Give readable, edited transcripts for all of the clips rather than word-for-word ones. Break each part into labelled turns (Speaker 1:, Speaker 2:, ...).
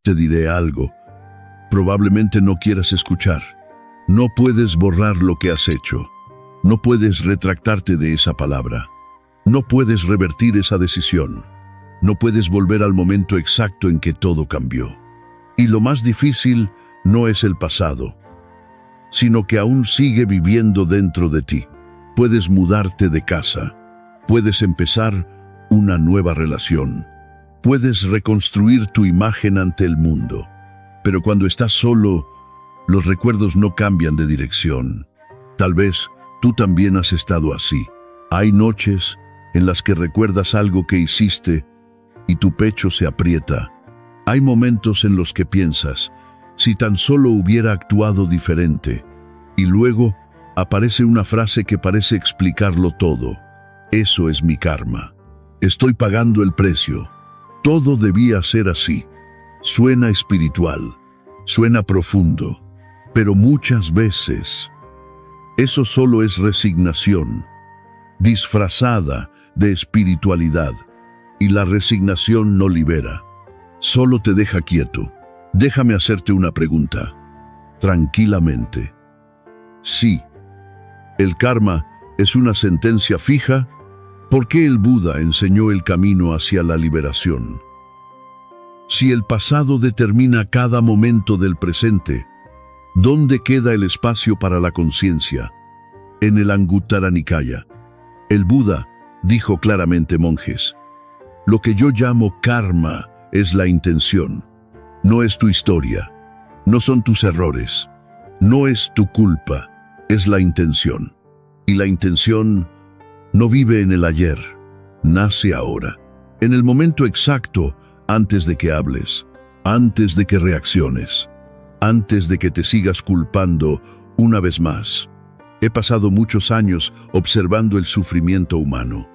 Speaker 1: Te diré algo. Probablemente no quieras escuchar. No puedes borrar lo que has hecho. No puedes retractarte de esa palabra. No puedes revertir esa decisión. No puedes volver al momento exacto en que todo cambió. Y lo más difícil no es el pasado, sino que aún sigue viviendo dentro de ti. Puedes mudarte de casa. Puedes empezar una nueva relación. Puedes reconstruir tu imagen ante el mundo. Pero cuando estás solo, los recuerdos no cambian de dirección. Tal vez tú también has estado así. Hay noches en las que recuerdas algo que hiciste y tu pecho se aprieta. Hay momentos en los que piensas, si tan solo hubiera actuado diferente. Y luego aparece una frase que parece explicarlo todo. Eso es mi karma. Estoy pagando el precio. Todo debía ser así. Suena espiritual, suena profundo, pero muchas veces eso solo es resignación, disfrazada de espiritualidad, y la resignación no libera, solo te deja quieto. Déjame hacerte una pregunta, tranquilamente. Sí, el karma es una sentencia fija. ¿Por qué el Buda enseñó el camino hacia la liberación? Si el pasado determina cada momento del presente, ¿dónde queda el espacio para la conciencia? En el Anguttara Nikaya, el Buda dijo claramente: monjes, lo que yo llamo karma es la intención. No es tu historia, no son tus errores, no es tu culpa, es la intención. Y la intención no vive en el ayer, nace ahora, en el momento exacto, antes de que hables, antes de que reacciones, antes de que te sigas culpando una vez más. He pasado muchos años observando el sufrimiento humano,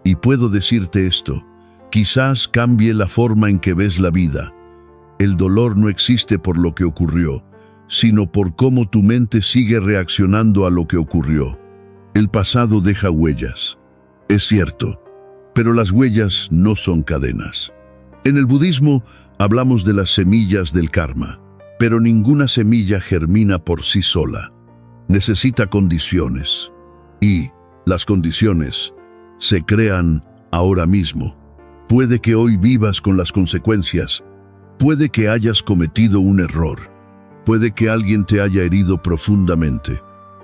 Speaker 1: y puedo decirte esto: quizás cambie la forma en que ves la vida. El dolor no existe por lo que ocurrió, sino por cómo tu mente sigue reaccionando a lo que ocurrió. El pasado deja huellas, es cierto, pero las huellas no son cadenas. En el budismo hablamos de las semillas del karma, pero ninguna semilla germina por sí sola. Necesita condiciones, y las condiciones se crean ahora mismo. Puede que hoy vivas con las consecuencias, puede que hayas cometido un error, puede que alguien te haya herido profundamente,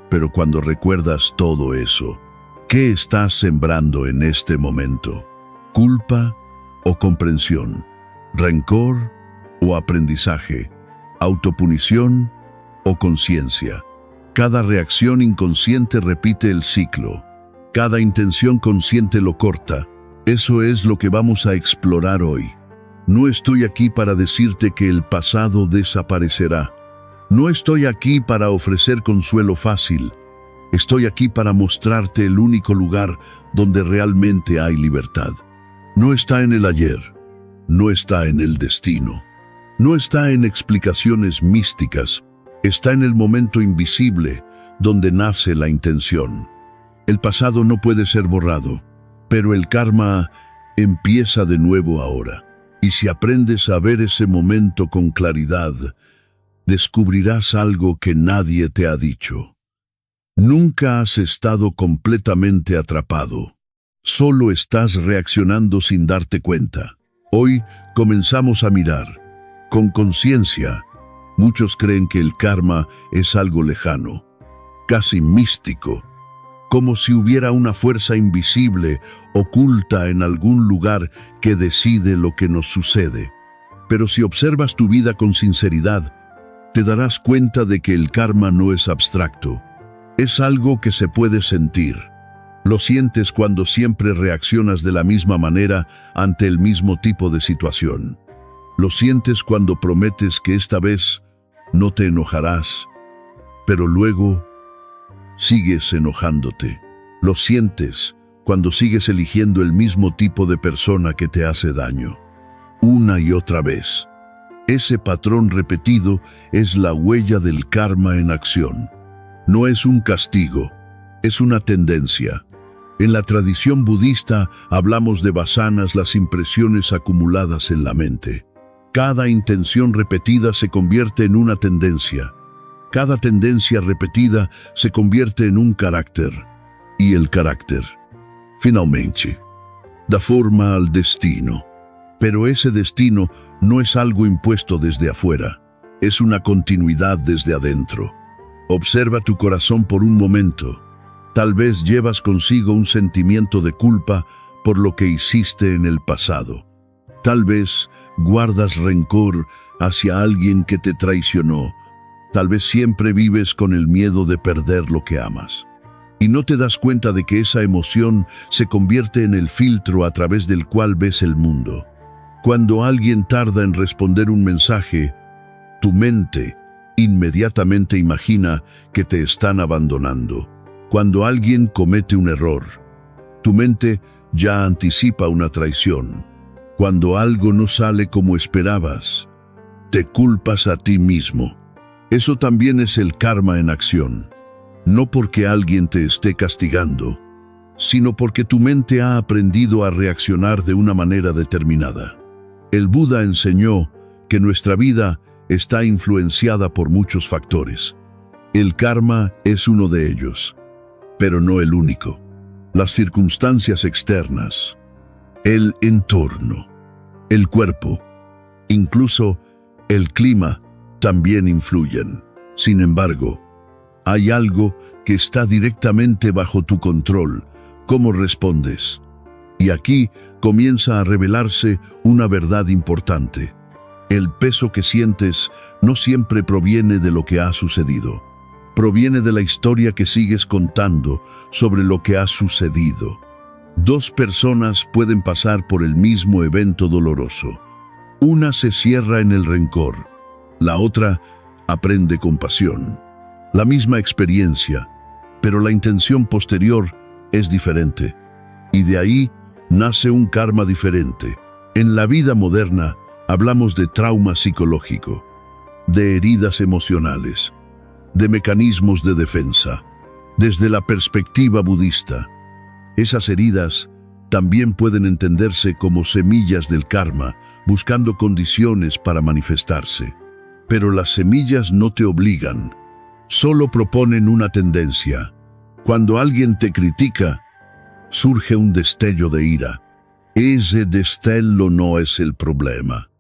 Speaker 1: pero cuando recuerdas todo eso, ¿qué estás sembrando en este momento? ¿Culpa o comprensión? ¿Rencor o aprendizaje? ¿Autopunición o conciencia? Cada reacción inconsciente repite el ciclo. Cada intención consciente lo corta. Eso es lo que vamos a explorar hoy. No estoy aquí para decirte que el pasado desaparecerá. No estoy aquí para ofrecer consuelo fácil. Estoy aquí para mostrarte el único lugar donde realmente hay libertad. No está en el ayer, no está en el destino, no está en explicaciones místicas, está en el momento invisible donde nace la intención. El pasado no puede ser borrado, pero el karma empieza de nuevo ahora. Y si aprendes a ver ese momento con claridad, descubrirás algo que nadie te ha dicho. Nunca has estado completamente atrapado. Solo estás reaccionando sin darte cuenta. Hoy comenzamos a mirar. Con conciencia, muchos creen que el karma es algo lejano, casi místico, como si hubiera una fuerza invisible oculta en algún lugar que decide lo que nos sucede. Pero si observas tu vida con sinceridad, te darás cuenta de que el karma no es abstracto. Es algo que se puede sentir. Lo sientes cuando siempre reaccionas de la misma manera ante el mismo tipo de situación. Lo sientes cuando prometes que esta vez no te enojarás, pero luego sigues enojándote. Lo sientes cuando sigues eligiendo el mismo tipo de persona que te hace daño, una y otra vez. Ese patrón repetido es la huella del karma en acción. No es un castigo, es una tendencia. En la tradición budista hablamos de vasanas, las impresiones acumuladas en la mente. Cada intención repetida se convierte en una tendencia. Cada tendencia repetida se convierte en un carácter. Y el carácter, finalmente, da forma al destino. Pero ese destino no es algo impuesto desde afuera, es una continuidad desde adentro. Observa tu corazón por un momento. Tal vez llevas consigo un sentimiento de culpa por lo que hiciste en el pasado. Tal vez guardas rencor hacia alguien que te traicionó. Tal vez siempre vives con el miedo de perder lo que amas. Y no te das cuenta de que esa emoción se convierte en el filtro a través del cual ves el mundo. Cuando alguien tarda en responder un mensaje, tu mente inmediatamente imagina que te están abandonando. Cuando alguien comete un error, tu mente ya anticipa una traición. Cuando algo no sale como esperabas, te culpas a ti mismo. Eso también es el karma en acción. No porque alguien te esté castigando, sino porque tu mente ha aprendido a reaccionar de una manera determinada. El Buda enseñó que nuestra vida está influenciada por muchos factores. El karma es uno de ellos, pero no el único. Las circunstancias externas, el entorno, el cuerpo, incluso el clima también influyen. Sin embargo, hay algo que está directamente bajo tu control: cómo respondes. Y aquí comienza a revelarse una verdad importante. El peso que sientes no siempre proviene de lo que ha sucedido. Proviene de la historia que sigues contando sobre lo que ha sucedido. Dos personas pueden pasar por el mismo evento doloroso. Una se cierra en el rencor, la otra aprende compasión. La misma experiencia, pero la intención posterior es diferente. Y de ahí nace un karma diferente. En la vida moderna hablamos de trauma psicológico, de heridas emocionales, de mecanismos de defensa. Desde la perspectiva budista, esas heridas también pueden entenderse como semillas del karma, buscando condiciones para manifestarse. Pero las semillas no te obligan, solo proponen una tendencia. Cuando alguien te critica, surge un destello de ira. Ese destello no es el problema.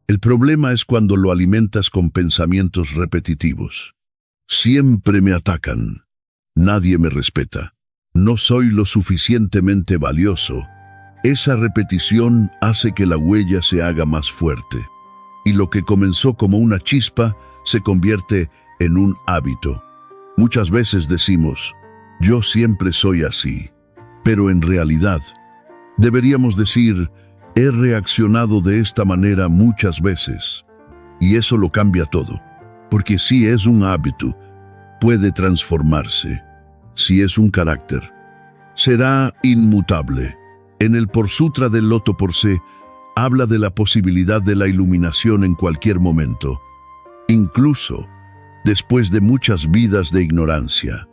Speaker 1: El problema es cuando lo alimentas con pensamientos repetitivos. Siempre me atacan. Nadie me respeta. No soy lo suficientemente valioso. Esa repetición hace que la huella se haga más fuerte. Y lo que comenzó como una chispa se convierte en un hábito. Muchas veces decimos, yo siempre soy así. Pero en realidad, deberíamos decir, he reaccionado de esta manera muchas veces. Y eso lo cambia todo. Porque si es un hábito, puede transformarse. Si es un carácter, será inmutable. En el Por Sutra del Loto por Se, habla de la posibilidad de la iluminación en cualquier momento, incluso después de muchas vidas de ignorancia.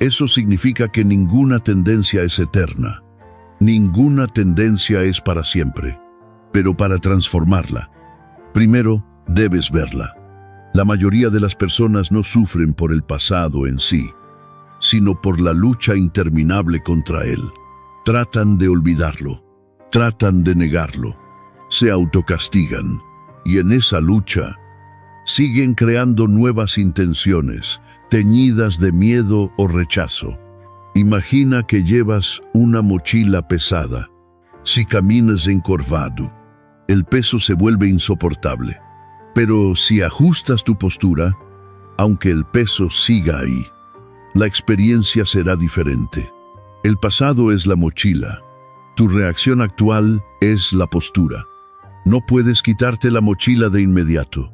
Speaker 1: Eso significa que ninguna tendencia es eterna. Ninguna tendencia es para siempre. Pero para transformarla, primero debes verla. La mayoría de las personas no sufren por el pasado en sí, sino por la lucha interminable contra él. Tratan de olvidarlo, tratan de negarlo, se autocastigan, y en esa lucha siguen creando nuevas intenciones, teñidas de miedo o rechazo. Imagina que llevas una mochila pesada. Si caminas encorvado, el peso se vuelve insoportable. Pero si ajustas tu postura, aunque el peso siga ahí, la experiencia será diferente. El pasado es la mochila. Tu reacción actual es la postura. No puedes quitarte la mochila de inmediato,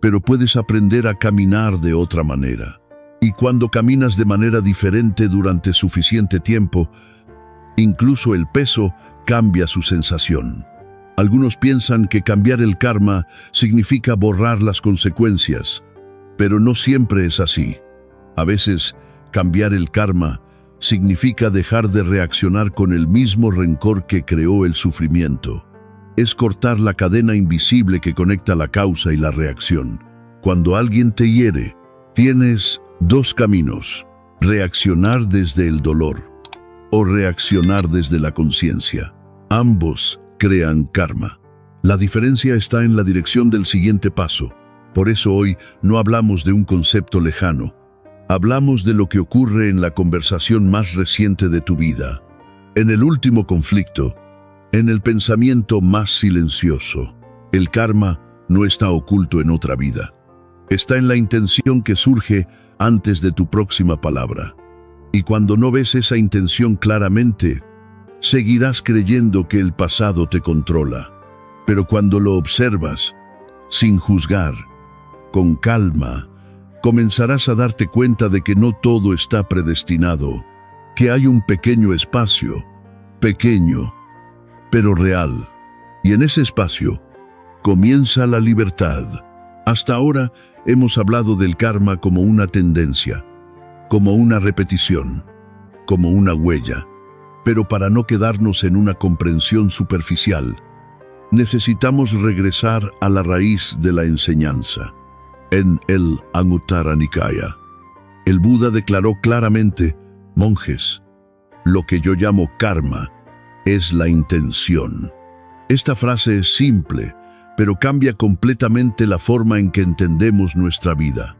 Speaker 1: pero puedes aprender a caminar de otra manera. Y cuando caminas de manera diferente durante suficiente tiempo, incluso el peso cambia su sensación. Algunos piensan que cambiar el karma significa borrar las consecuencias, pero no siempre es así. A veces, cambiar el karma significa dejar de reaccionar con el mismo rencor que creó el sufrimiento. es cortar la cadena invisible que conecta la causa y la reacción. Cuando alguien te hiere, tienes dos caminos: reaccionar desde el dolor o reaccionar desde la conciencia. Ambos crean karma. La diferencia está en la dirección del siguiente paso. Por eso hoy no hablamos de un concepto lejano. Hablamos de lo que ocurre en la conversación más reciente de tu vida, en el último conflicto, en el pensamiento más silencioso. El karma no está oculto en otra vida. Está en la intención que surge antes de tu próxima palabra. Y cuando no ves esa intención claramente, seguirás creyendo que el pasado te controla. Pero cuando lo observas, sin juzgar, con calma, comenzarás a darte cuenta de que no todo está predestinado, que hay un pequeño espacio, pequeño, pero real. Y en ese espacio comienza la libertad. Hasta ahora hemos hablado del karma como una tendencia, como una repetición, como una huella. Pero para no quedarnos en una comprensión superficial, necesitamos regresar a la raíz de la enseñanza. En el Anguttara Nikaya, el Buda declaró claramente: monjes, lo que yo llamo karma es la intención. Esta frase es simple, pero cambia completamente la forma en que entendemos nuestra vida.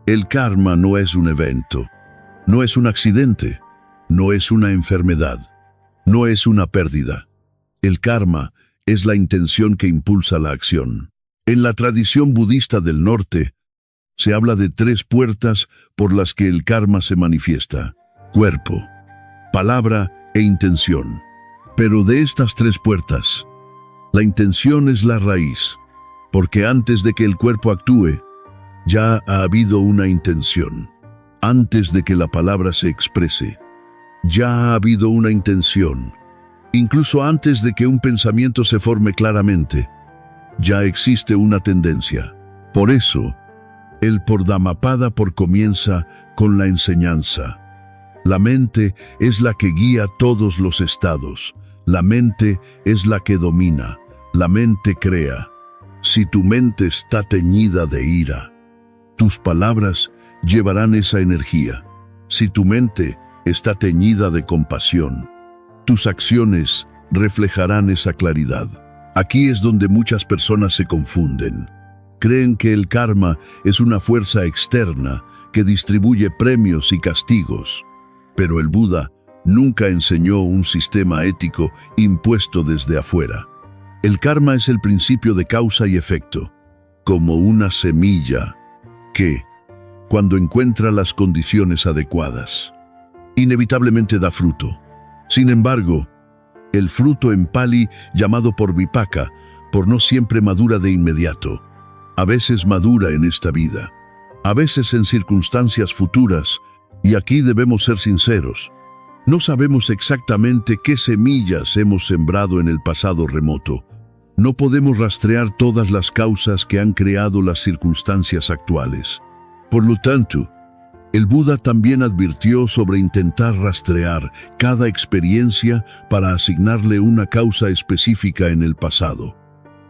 Speaker 1: El karma no es un evento, no es un accidente, no es una enfermedad, no es una pérdida. El karma es la intención que impulsa la acción. En la tradición budista del norte, se habla de 3 puertas por las que el karma se manifiesta: cuerpo, palabra e intención. Pero de estas 3 puertas, la intención es la raíz, porque antes de que el cuerpo actúe, ya ha habido una intención. Antes de que la palabra se exprese, ya ha habido una intención. Incluso antes de que un pensamiento se forme claramente, ya existe una tendencia. Por eso, el Pordhammapada comienza con la enseñanza. La mente es la que guía todos los estados. La mente es la que domina. La mente crea. Si tu mente está teñida de ira, tus palabras llevarán esa energía. Si tu mente está teñida de compasión, tus acciones reflejarán esa claridad. Aquí es donde muchas personas se confunden. Creen que el karma es una fuerza externa que distribuye premios y castigos. Pero el Buda nunca enseñó un sistema ético impuesto desde afuera. El karma es el principio de causa y efecto, como una semilla que, cuando encuentra las condiciones adecuadas, inevitablemente da fruto. Sin embargo, el fruto en Pali, llamado por Vipaka, no siempre madura de inmediato. A veces madura en esta vida, a veces en circunstancias futuras, y aquí debemos ser sinceros. No sabemos exactamente qué semillas hemos sembrado en el pasado remoto. No podemos rastrear todas las causas que han creado las circunstancias actuales. Por lo tanto, el Buda también advirtió sobre intentar rastrear cada experiencia para asignarle una causa específica en el pasado.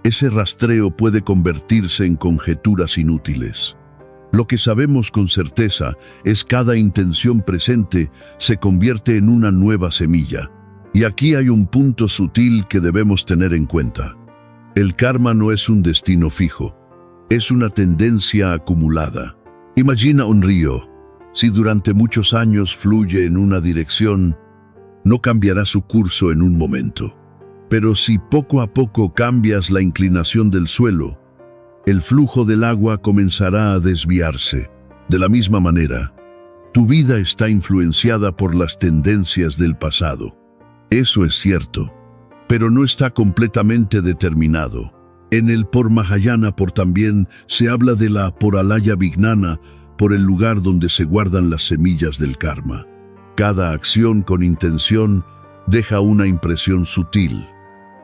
Speaker 1: Ese rastreo puede convertirse en conjeturas inútiles. Lo que sabemos con certeza es que cada intención presente se convierte en una nueva semilla. Y aquí hay un punto sutil que debemos tener en cuenta. El karma no es un destino fijo, es una tendencia acumulada. Imagina un río. Si durante muchos años fluye en una dirección, no cambiará su curso en un momento. Pero si poco a poco cambias la inclinación del suelo, el flujo del agua comenzará a desviarse. De la misma manera, tu vida está influenciada por las tendencias del pasado. Eso es cierto, pero no está completamente determinado. En el Mahayana también se habla de la Alaya Vijnana, por el lugar donde se guardan las semillas del karma. Cada acción con intención deja una impresión sutil.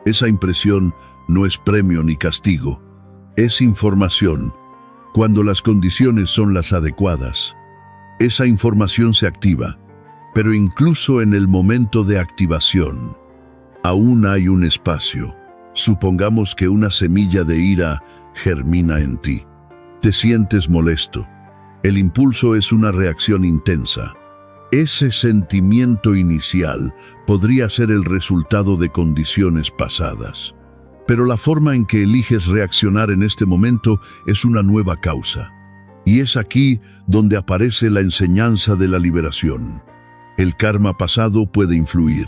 Speaker 1: Esa impresión no es premio ni castigo, es información. Cuando las condiciones son las adecuadas, esa información se activa, pero incluso en el momento de activación, aún hay un espacio. Supongamos que una semilla de ira germina en ti. Te sientes molesto. El impulso es una reacción intensa. Ese sentimiento inicial podría ser el resultado de condiciones pasadas. Pero la forma en que eliges reaccionar en este momento es una nueva causa. Y es aquí donde aparece la enseñanza de la liberación. El karma pasado puede influir,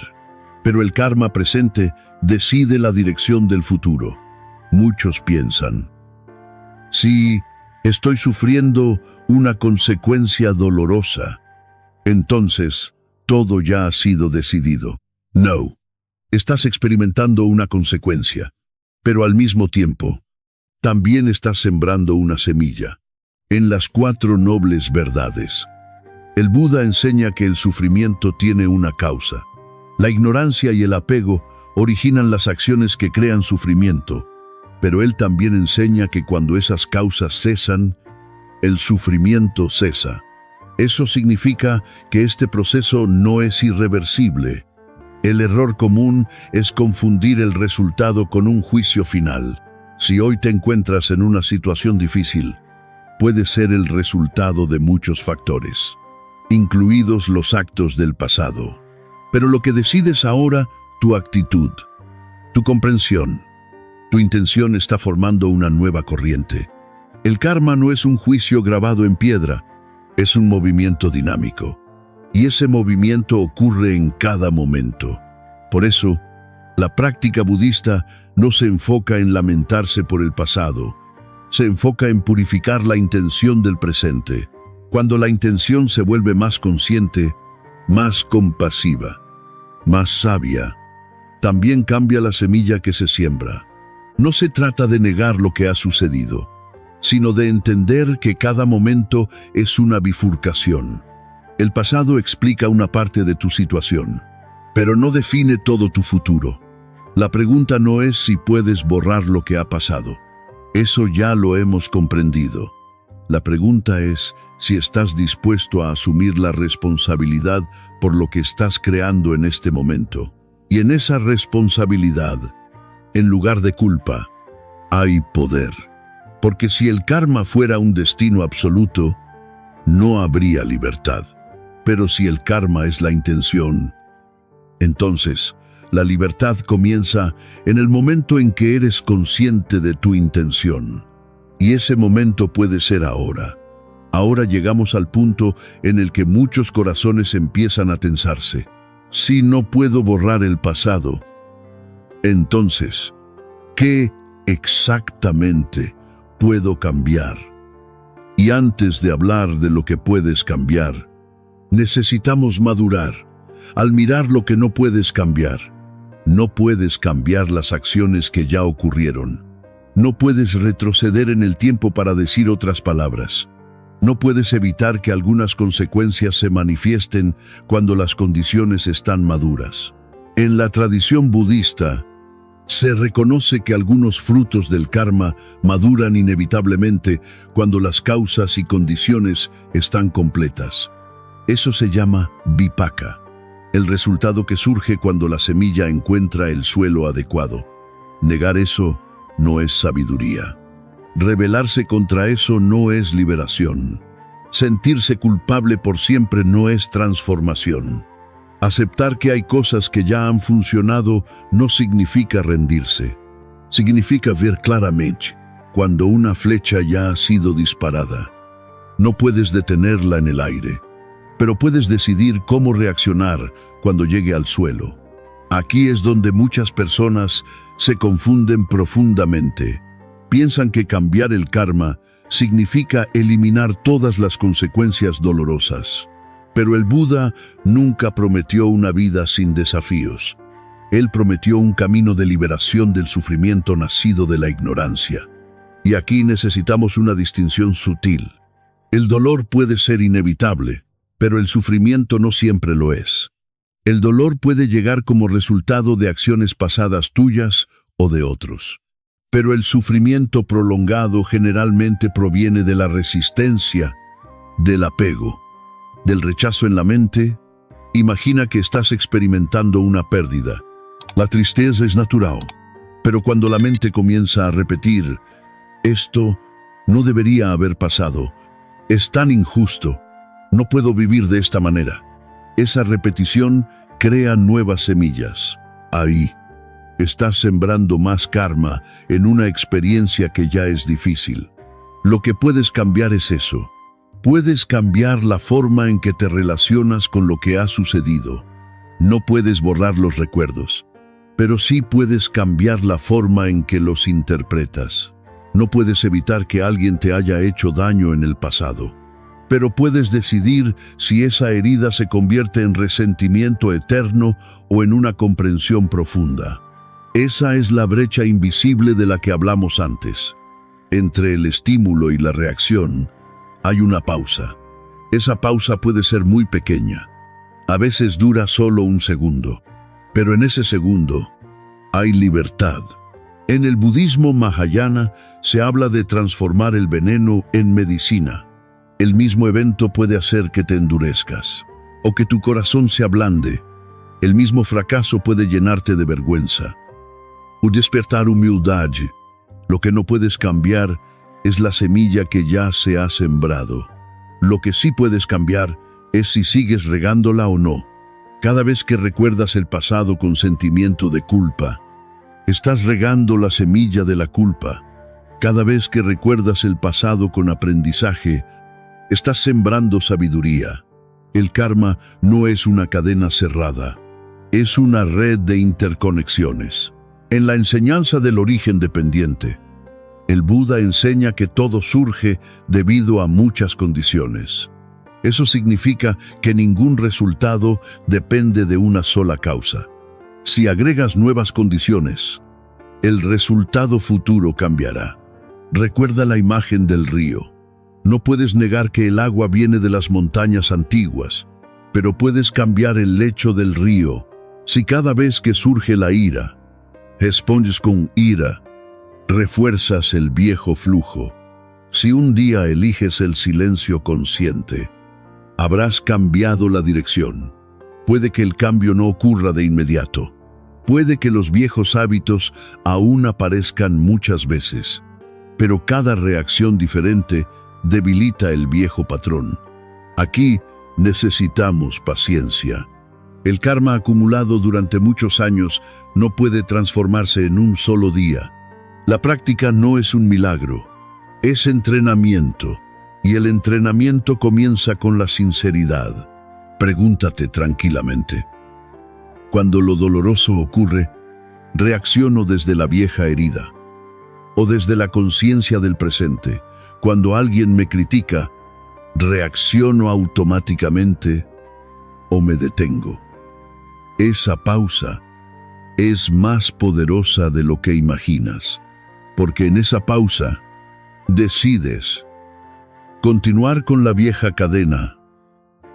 Speaker 1: pero el karma presente decide la dirección del futuro. Muchos piensan, si estoy sufriendo una consecuencia dolorosa, entonces todo ya ha sido decidido. No, estás experimentando una consecuencia, pero al mismo tiempo, también estás sembrando una semilla. En las 4 nobles verdades, el Buda enseña que el sufrimiento tiene una causa. La ignorancia y el apego originan las acciones que crean sufrimiento, pero él también enseña que cuando esas causas cesan, el sufrimiento cesa. Eso significa que este proceso no es irreversible. El error común es confundir el resultado con un juicio final. Si hoy te encuentras en una situación difícil, puede ser el resultado de muchos factores, incluidos los actos del pasado. Pero lo que decides ahora, tu actitud, tu comprensión, tu intención está formando una nueva corriente. El karma no es un juicio grabado en piedra, es un movimiento dinámico. Y ese movimiento ocurre en cada momento. Por eso, la práctica budista no se enfoca en lamentarse por el pasado, se enfoca en purificar la intención del presente. Cuando la intención se vuelve más consciente, más compasiva, más sabia, también cambia la semilla que se siembra. No se trata de negar lo que ha sucedido, sino de entender que cada momento es una bifurcación. El pasado explica una parte de tu situación, pero no define todo tu futuro. La pregunta no es si puedes borrar lo que ha pasado. Eso ya lo hemos comprendido. La pregunta es si estás dispuesto a asumir la responsabilidad por lo que estás creando en este momento. Y en esa responsabilidad, en lugar de culpa, hay poder. Porque si el karma fuera un destino absoluto, no habría libertad. Pero si el karma es la intención, entonces la libertad comienza en el momento en que eres consciente de tu intención. Y ese momento puede ser ahora. Ahora llegamos al punto en el que muchos corazones empiezan a tensarse. Si no puedo borrar el pasado, entonces, ¿qué exactamente puedo cambiar? Y antes de hablar de lo que puedes cambiar, necesitamos madurar. Al mirar lo que no puedes cambiar, no puedes cambiar las acciones que ya ocurrieron. No puedes retroceder en el tiempo para decir otras palabras. No puedes evitar que algunas consecuencias se manifiesten cuando las condiciones están maduras. En la tradición budista, se reconoce que algunos frutos del karma maduran inevitablemente cuando las causas y condiciones están completas. Eso se llama vipaka, el resultado que surge cuando la semilla encuentra el suelo adecuado. Negar eso no es sabiduría. Rebelarse contra eso no es liberación. Sentirse culpable por siempre no es transformación. Aceptar que hay cosas que ya han funcionado no significa rendirse. Significa ver claramente cuando una flecha ya ha sido disparada. No puedes detenerla en el aire, pero puedes decidir cómo reaccionar cuando llegue al suelo. Aquí es donde muchas personas se confunden profundamente. Piensan que cambiar el karma significa eliminar todas las consecuencias dolorosas. Pero el Buda nunca prometió una vida sin desafíos. Él prometió un camino de liberación del sufrimiento nacido de la ignorancia. Y aquí necesitamos una distinción sutil. El dolor puede ser inevitable, pero el sufrimiento no siempre lo es. El dolor puede llegar como resultado de acciones pasadas tuyas o de otros. Pero el sufrimiento prolongado generalmente proviene de la resistencia, del apego, del rechazo en la mente. Imagina que estás experimentando una pérdida. La tristeza es natural, Pero cuando la mente comienza a repetir, esto no debería haber pasado, es tan injusto, no puedo vivir de esta manera. Esa repetición crea nuevas semillas. Ahí estás sembrando más karma en una experiencia que ya es difícil. Lo que puedes cambiar es eso. Puedes cambiar la forma en que te relacionas con lo que ha sucedido. No puedes borrar los recuerdos, pero sí puedes cambiar la forma en que los interpretas. No puedes evitar que alguien te haya hecho daño en el pasado, pero puedes decidir si esa herida se convierte en resentimiento eterno o en una comprensión profunda. Esa es la brecha invisible de la que hablamos antes. Entre el estímulo y la reacción hay una pausa. Esa pausa puede ser muy pequeña. A veces dura solo un segundo, pero en ese segundo hay libertad. En el budismo Mahayana se habla de transformar el veneno en medicina. El mismo evento puede hacer que te endurezcas o que tu corazón se ablande. El mismo fracaso puede llenarte de vergüenza o despertar humildad. Lo que no puedes cambiar es la semilla que ya se ha sembrado. Lo que sí puedes cambiar es si sigues regándola o no. Cada vez que recuerdas el pasado con sentimiento de culpa, estás regando la semilla de la culpa. Cada vez que recuerdas el pasado con aprendizaje, estás sembrando sabiduría. El karma no es una cadena cerrada, es una red de interconexiones. En la enseñanza del origen dependiente, el Buda enseña que todo surge debido a muchas condiciones. Eso significa que ningún resultado depende de una sola causa. Si agregas nuevas condiciones, el resultado futuro cambiará. Recuerda la imagen del río. No puedes negar que el agua viene de las montañas antiguas, pero puedes cambiar el lecho del río. Si cada vez que surge la ira, respondes con ira, refuerzas el viejo flujo. Si un día eliges el silencio consciente, habrás cambiado la dirección. Puede que el cambio no ocurra de inmediato. Puede que los viejos hábitos aún aparezcan muchas veces, pero cada reacción diferente debilita el viejo patrón. Aquí necesitamos paciencia. El karma acumulado durante muchos años no puede transformarse en un solo día. La práctica no es un milagro, es entrenamiento, y el entrenamiento comienza con la sinceridad. Pregúntate tranquilamente: cuando lo doloroso ocurre, ¿reacciono desde la vieja herida o desde la conciencia del presente? Cuando alguien me critica, ¿reacciono automáticamente o me detengo? Esa pausa es más poderosa de lo que imaginas, porque en esa pausa decides continuar con la vieja cadena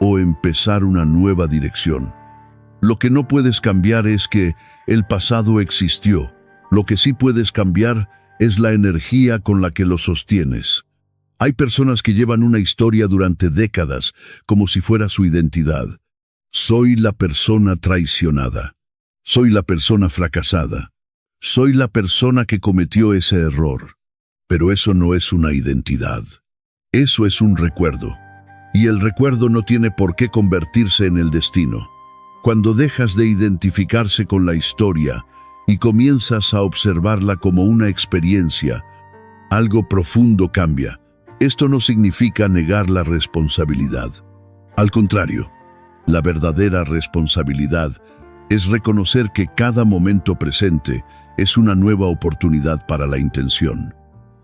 Speaker 1: o empezar una nueva dirección. Lo que no puedes cambiar es que el pasado existió. Lo que sí puedes cambiar es la energía con la que lo sostienes. Hay personas que llevan una historia durante décadas como si fuera su identidad. Soy la persona traicionada. Soy la persona fracasada. Soy la persona que cometió ese error. Pero eso no es una identidad. Eso es un recuerdo. Y el recuerdo no tiene por qué convertirse en el destino. Cuando dejas de identificarse con la historia y comienzas a observarla como una experiencia, algo profundo cambia. Esto no significa negar la responsabilidad. Al contrario, la verdadera responsabilidad es reconocer que cada momento presente es una nueva oportunidad para la intención.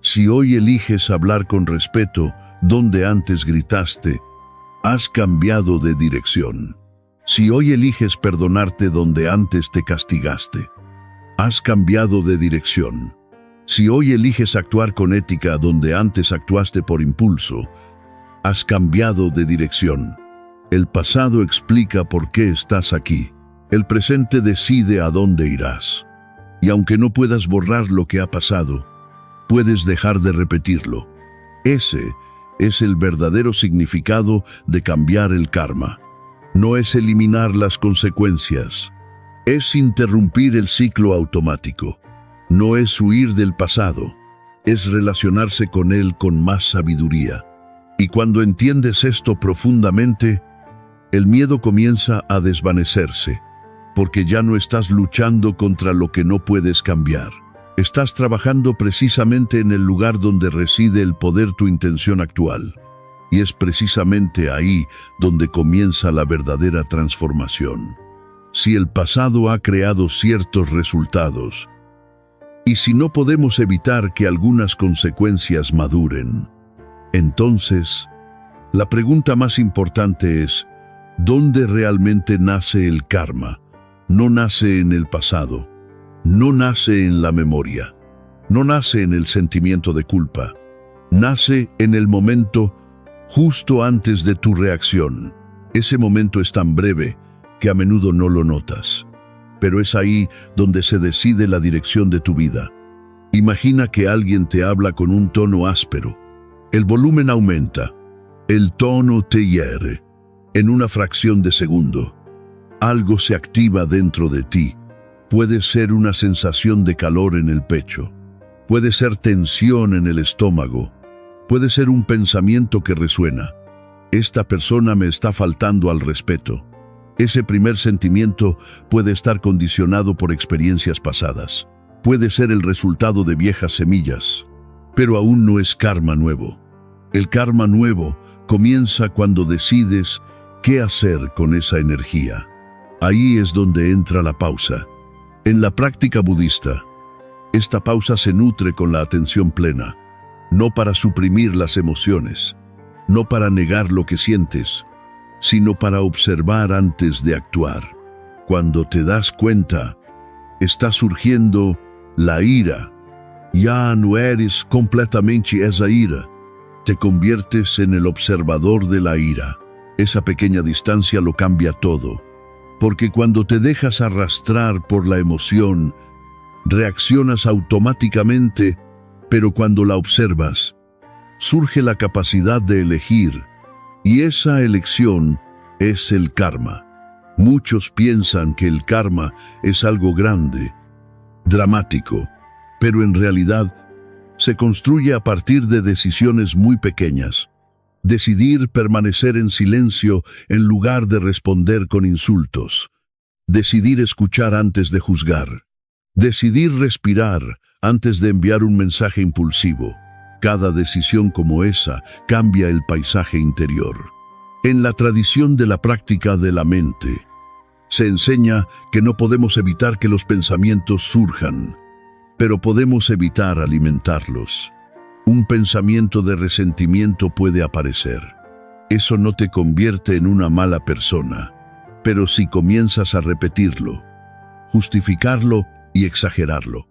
Speaker 1: Si hoy eliges hablar con respeto donde antes gritaste, has cambiado de dirección. Si hoy eliges perdonarte donde antes te castigaste, has cambiado de dirección. Si hoy eliges actuar con ética donde antes actuaste por impulso, has cambiado de dirección. El pasado explica por qué estás aquí. El presente decide a dónde irás. Y aunque no puedas borrar lo que ha pasado, puedes dejar de repetirlo. Ese es el verdadero significado de cambiar el karma. No es eliminar las consecuencias, es interrumpir el ciclo automático. No es huir del pasado, es relacionarse con él con más sabiduría. Y cuando entiendes esto profundamente, el miedo comienza a desvanecerse, porque ya no estás luchando contra lo que no puedes cambiar. Estás trabajando precisamente en el lugar donde reside el poder tu intención actual. Y es precisamente ahí donde comienza la verdadera transformación. Si el pasado ha creado ciertos resultados, y si no podemos evitar que algunas consecuencias maduren, entonces, la pregunta más importante es, ¿dónde realmente nace el karma? No nace en el pasado, no nace en la memoria, no nace en el sentimiento de culpa, nace en el momento justo antes de tu reacción. Ese momento es tan breve que a menudo no lo notas, pero es ahí donde se decide la dirección de tu vida. Imagina que alguien te habla con un tono áspero. El volumen aumenta, el tono te hiere. En una fracción de segundo, algo se activa dentro de ti. Puede ser una sensación de calor en el pecho, puede ser tensión en el estómago, puede ser un pensamiento que resuena. Esta persona me está faltando al respeto. Ese primer sentimiento puede estar condicionado por experiencias pasadas. Puede ser el resultado de viejas semillas, pero aún no es karma nuevo. El karma nuevo comienza cuando decides qué hacer con esa energía. Ahí es donde entra la pausa. En la práctica budista, esta pausa se nutre con la atención plena, no para suprimir las emociones, no para negar lo que sientes, sino para observar antes de actuar. Cuando te das cuenta, está surgiendo la ira. Ya no eres completamente esa ira. Te conviertes en el observador de la ira. Esa pequeña distancia lo cambia todo, porque cuando te dejas arrastrar por la emoción, reaccionas automáticamente, pero cuando la observas, surge la capacidad de elegir, y esa elección es el karma. Muchos piensan que el karma es algo grande, dramático, pero en realidad se construye a partir de decisiones muy pequeñas. Decidir permanecer en silencio en lugar de responder con insultos. Decidir escuchar antes de juzgar. Decidir respirar antes de enviar un mensaje impulsivo. Cada decisión como esa cambia el paisaje interior. En la tradición de la práctica de la mente, se enseña que no podemos evitar que los pensamientos surjan, pero podemos evitar alimentarlos. Un pensamiento de resentimiento puede aparecer. Eso no te convierte en una mala persona, pero si comienzas a repetirlo, justificarlo y exagerarlo,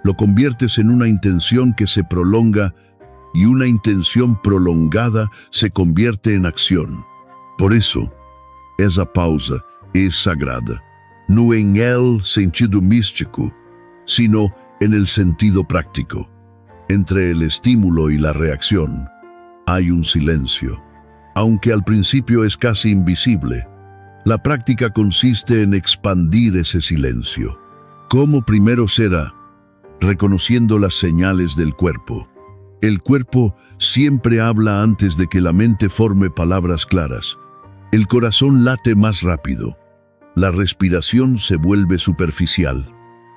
Speaker 1: lo conviertes en una intención que se prolonga, y una intención prolongada se convierte en acción. Por eso, esa pausa es sagrada, no en el sentido místico, sino en el sentido práctico. Entre el estímulo y la reacción hay un silencio. Aunque al principio es casi invisible, la práctica consiste en expandir ese silencio. ¿Cómo primero será? Reconociendo las señales del cuerpo. El cuerpo siempre habla antes de que la mente forme palabras claras. El corazón late más rápido. La respiración se vuelve superficial.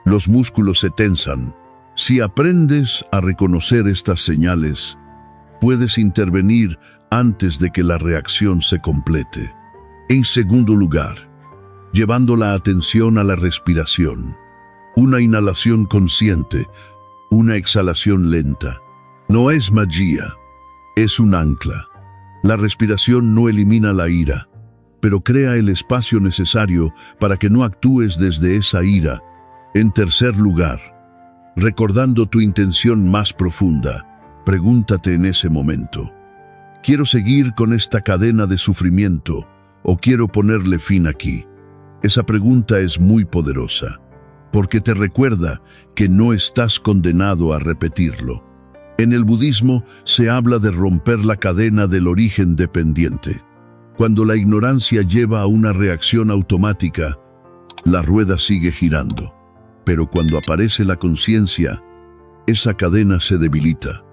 Speaker 1: Los músculos se tensan. Si aprendes a reconocer estas señales, puedes intervenir antes de que la reacción se complete. En segundo lugar, llevando la atención a la respiración. Una inhalación consciente, una exhalación lenta. No es magia, es un ancla. La respiración no elimina la ira, pero crea el espacio necesario para que no actúes desde esa ira. En tercer lugar, recordando tu intención más profunda, pregúntate en ese momento: ¿quiero seguir con esta cadena de sufrimiento o quiero ponerle fin aquí? Esa pregunta es muy poderosa, porque te recuerda que no estás condenado a repetirlo. En el budismo se habla de romper la cadena del origen dependiente. Cuando la ignorancia lleva a una reacción automática, la rueda sigue girando. Pero cuando aparece la conciencia, esa cadena se debilita.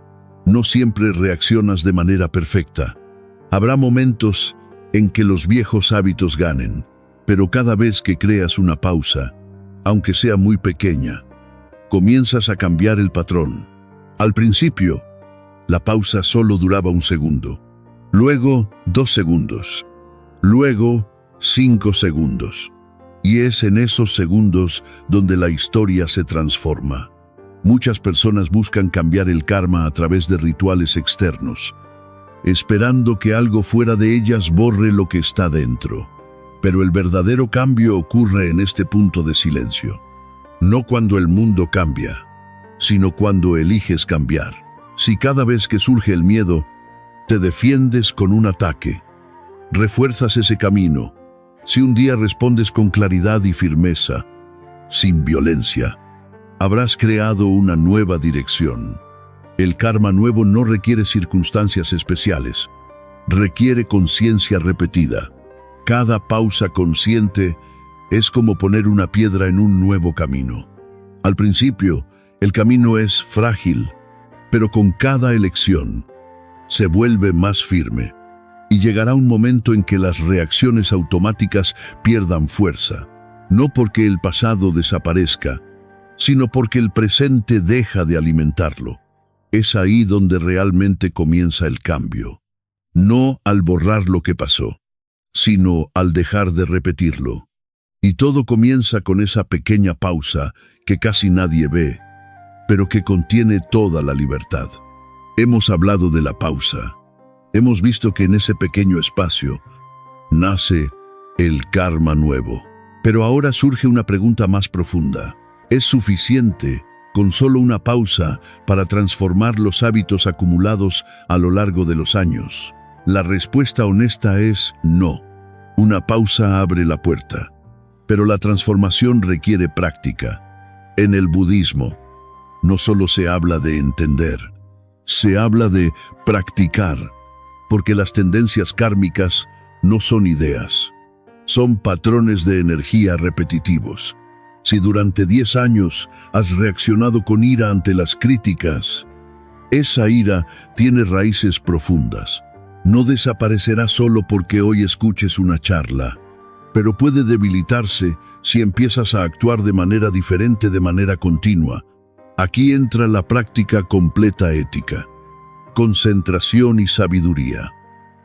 Speaker 1: No siempre reaccionas de manera perfecta. Habrá momentos en que los viejos hábitos ganen, pero cada vez que creas una pausa, aunque sea muy pequeña, comienzas a cambiar el patrón. Al principio, la pausa solo duraba 1 segundo, luego 2 segundos, luego 5 segundos. Y es en esos segundos donde la historia se transforma. Muchas personas buscan cambiar el karma a través de rituales externos, esperando que algo fuera de ellas borre lo que está dentro. Pero el verdadero cambio ocurre en este punto de silencio. No cuando el mundo cambia, sino cuando eliges cambiar. Si cada vez que surge el miedo, te defiendes con un ataque, refuerzas ese camino. Si un día respondes con claridad y firmeza, sin violencia, habrás creado una nueva dirección. El karma nuevo no requiere circunstancias especiales, requiere conciencia repetida. Cada pausa consciente es como poner una piedra en un nuevo camino. Al principio, el camino es frágil, pero con cada elección se vuelve más firme. Y llegará un momento en que las reacciones automáticas pierdan fuerza, no porque el pasado desaparezca, sino porque el presente deja de alimentarlo. Es ahí donde realmente comienza el cambio. No al borrar lo que pasó, sino al dejar de repetirlo. Y todo comienza con esa pequeña pausa que casi nadie ve, pero que contiene toda la libertad. Hemos hablado de la pausa. Hemos visto que en ese pequeño espacio nace el karma nuevo. Pero ahora surge una pregunta más profunda. ¿Es suficiente con solo una pausa para transformar los hábitos acumulados a lo largo de los años? La respuesta honesta es no. Una pausa abre la puerta, pero la transformación requiere práctica. En el budismo, no solo se habla de entender, se habla de practicar. Porque las tendencias kármicas no son ideas, son patrones de energía repetitivos. Si durante 10 años has reaccionado con ira ante las críticas, esa ira tiene raíces profundas. No desaparecerá solo porque hoy escuches una charla, pero puede debilitarse si empiezas a actuar de manera diferente de manera continua. Aquí entra la práctica completa ética. Concentración y sabiduría.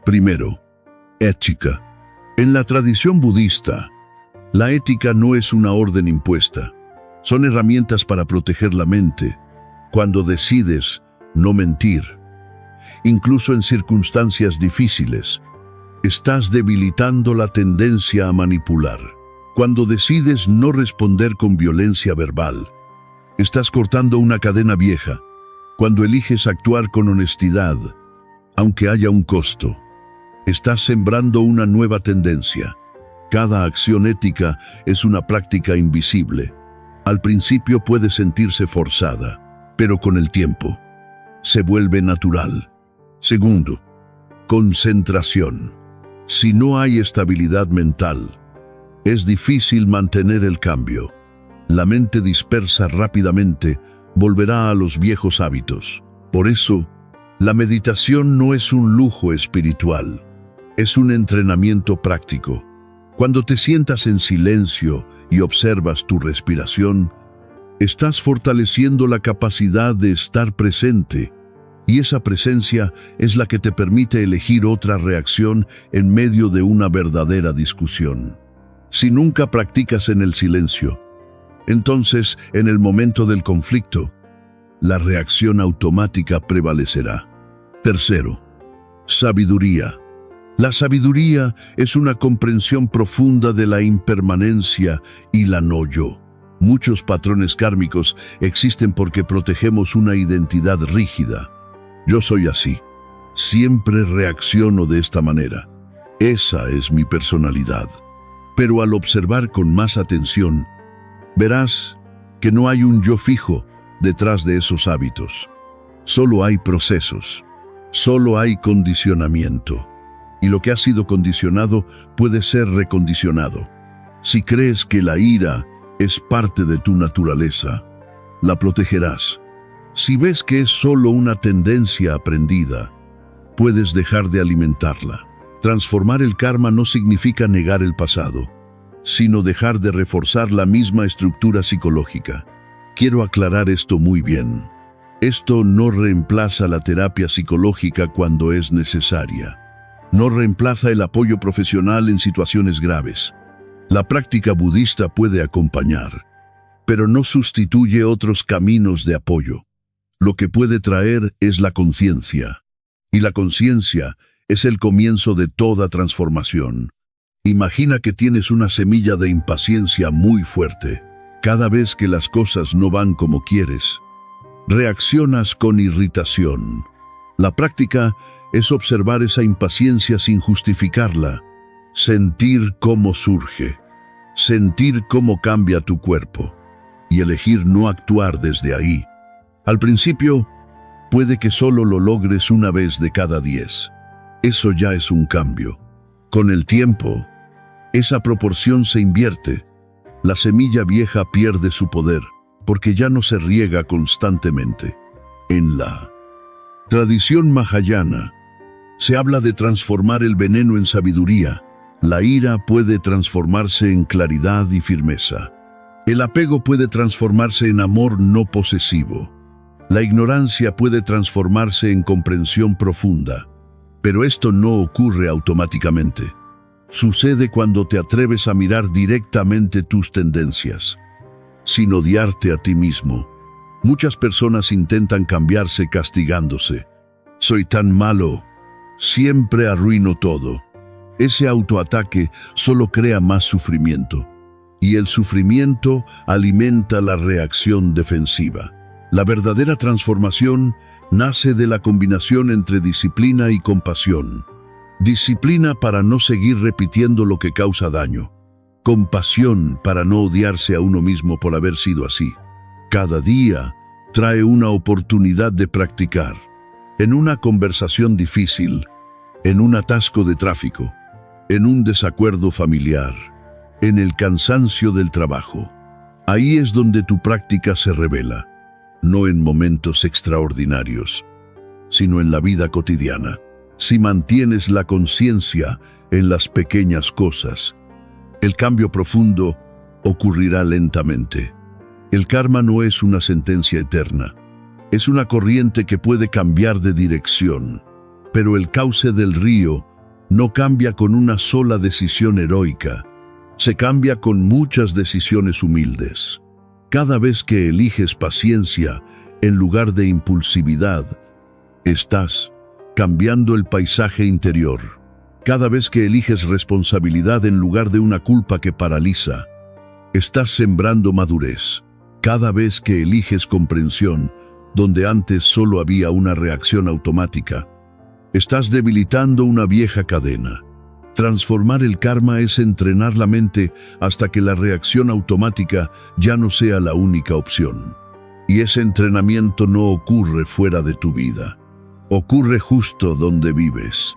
Speaker 1: Primero, ética. En la tradición budista, la ética no es una orden impuesta. Son herramientas para proteger la mente. Cuando decides no mentir, incluso en circunstancias difíciles, estás debilitando la tendencia a manipular. Cuando decides no responder con violencia verbal, estás cortando una cadena vieja. Cuando eliges actuar con honestidad, aunque haya un costo, estás sembrando una nueva tendencia. Cada acción ética es una práctica invisible. Al principio puede sentirse forzada, pero con el tiempo se vuelve natural. Segundo, concentración. Si no hay estabilidad mental, es difícil mantener el cambio. La mente dispersa rápidamente volverá a los viejos hábitos. Por eso, la meditación no es un lujo espiritual, es un entrenamiento práctico. Cuando te sientas en silencio y observas tu respiración, estás fortaleciendo la capacidad de estar presente, y esa presencia es la que te permite elegir otra reacción en medio de una verdadera discusión. Si nunca practicas en el silencio, entonces, en el momento del conflicto, la reacción automática prevalecerá. Tercero, sabiduría. La sabiduría es una comprensión profunda de la impermanencia y la no-yo. Muchos patrones kármicos existen porque protegemos una identidad rígida. Yo soy así. Siempre reacciono de esta manera. Esa es mi personalidad. Pero al observar con más atención, verás que no hay un yo fijo detrás de esos hábitos. Solo hay procesos, solo hay condicionamiento. Y lo que ha sido condicionado puede ser recondicionado. Si crees que la ira Es parte de tu naturaleza. La protegerás. Si ves que es solo una tendencia aprendida, puedes dejar de alimentarla. Transformar el karma no significa negar el pasado, sino dejar de reforzar la misma estructura psicológica. Quiero aclarar esto muy bien. Esto no reemplaza la terapia psicológica cuando es necesaria. No reemplaza el apoyo profesional en situaciones graves. La práctica budista puede acompañar, pero no sustituye otros caminos de apoyo. Lo que puede traer es la conciencia, y la conciencia es el comienzo de toda transformación. Imagina que tienes una semilla de impaciencia muy fuerte. Cada vez que las cosas no van como quieres, reaccionas con irritación. La práctica es observar esa impaciencia sin justificarla, sentir cómo surge, sentir cómo cambia tu cuerpo y elegir no actuar desde ahí. Al principio, puede que solo lo logres una vez de cada 10. Eso ya es un cambio. Con el tiempo, esa proporción se invierte. La semilla vieja pierde su poder, porque ya no se riega constantemente. En la tradición mahayana, se habla de transformar el veneno en sabiduría. La ira puede transformarse en claridad y firmeza. El apego puede transformarse en amor no posesivo. La ignorancia puede transformarse en comprensión profunda. Pero esto no ocurre automáticamente. Sucede cuando te atreves a mirar directamente tus tendencias, sin odiarte a ti mismo. Muchas personas intentan cambiarse castigándose. Soy tan malo, siempre arruino todo. Ese autoataque solo crea más sufrimiento, y el sufrimiento alimenta la reacción defensiva. La verdadera transformación nace de la combinación entre disciplina y compasión. Disciplina para no seguir repitiendo lo que causa daño. Compasión para no odiarse a uno mismo por haber sido así. Cada día trae una oportunidad de practicar. En una conversación difícil, en un atasco de tráfico, en un desacuerdo familiar, en el cansancio del trabajo. Ahí es donde tu práctica se revela, no en momentos extraordinarios, sino en la vida cotidiana. Si mantienes la conciencia en las pequeñas cosas, el cambio profundo ocurrirá lentamente. El karma no es una sentencia eterna, es una corriente que puede cambiar de dirección, pero el cauce del río no cambia con una sola decisión heroica, se cambia con muchas decisiones humildes. Cada vez que eliges paciencia en lugar de impulsividad, estás cambiando el paisaje interior. Cada vez que eliges responsabilidad en lugar de una culpa que paraliza, estás sembrando madurez. Cada vez que eliges comprensión, donde antes solo había una reacción automática, estás debilitando una vieja cadena. Transformar el karma es entrenar la mente hasta que la reacción automática ya no sea la única opción. Y ese entrenamiento no ocurre fuera de tu vida. Ocurre justo donde vives.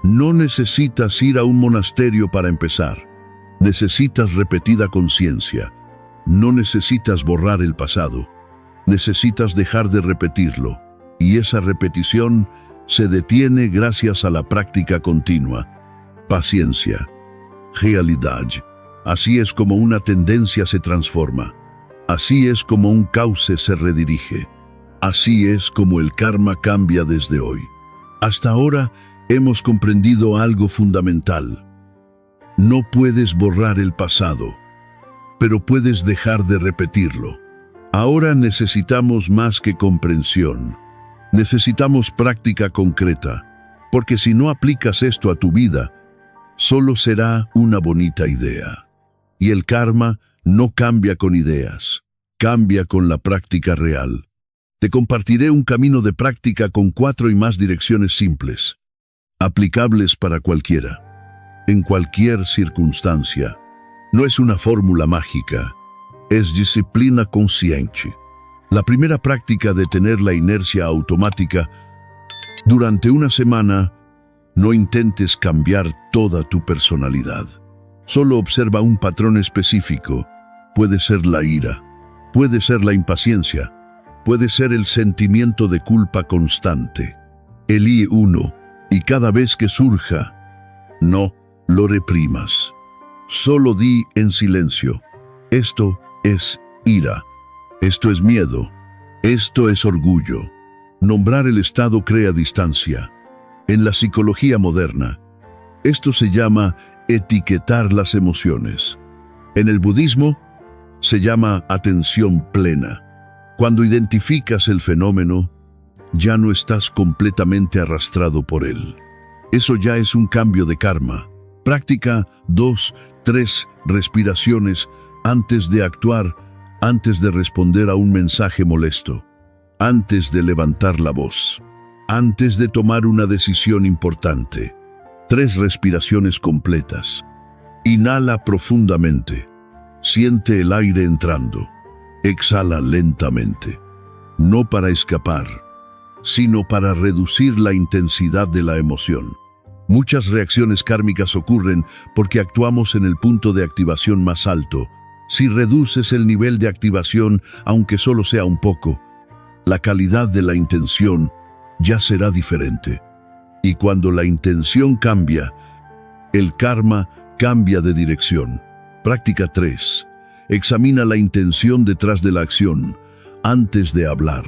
Speaker 1: No necesitas ir a un monasterio para empezar. Necesitas repetida conciencia. No necesitas borrar el pasado. Necesitas dejar de repetirlo. Y esa repetición se detiene gracias a la práctica continua. Paciencia. Realidad. Así es como una tendencia se transforma. Así es como un cauce se redirige. Así es como el karma cambia desde hoy. Hasta ahora hemos comprendido algo fundamental. No puedes borrar el pasado, pero puedes dejar de repetirlo. Ahora necesitamos más que comprensión. Necesitamos práctica concreta, porque si no aplicas esto a tu vida, solo será una bonita idea. Y el karma no cambia con ideas, cambia con la práctica real. Te compartiré un camino de práctica con 4 y más direcciones simples, aplicables para cualquiera, en cualquier circunstancia. No es una fórmula mágica, es disciplina consciente. La primera práctica de tener la inercia automática. Durante una semana, no intentes cambiar toda tu personalidad. Solo observa un patrón específico puede ser la ira, puede ser la impaciencia, puede ser el sentimiento de culpa constante. Elí 1. Y cada vez que surja, no lo reprimas. Solo di en silencio: esto es ira, esto es miedo, esto es orgullo. Nombrar el estado crea distancia. En la psicología moderna, esto se llama etiquetar las emociones. En el budismo, se llama atención plena. Cuando identificas el fenómeno, ya no estás completamente arrastrado por él. Eso ya es un cambio de karma. Practica 2, 3 respiraciones antes de actuar, antes de responder a un mensaje molesto, antes de levantar la voz, antes de tomar una decisión importante. 3 respiraciones completas. Inhala profundamente. Siente el aire entrando. Exhala lentamente. No para escapar, sino para reducir la intensidad de la emoción. Muchas reacciones kármicas ocurren porque actuamos en el punto de activación más alto. Si reduces el nivel de activación, aunque solo sea un poco, la calidad de la intención ya será diferente. Y cuando la intención cambia, el karma cambia de dirección. Práctica 3. Examina la intención detrás de la acción antes de hablar.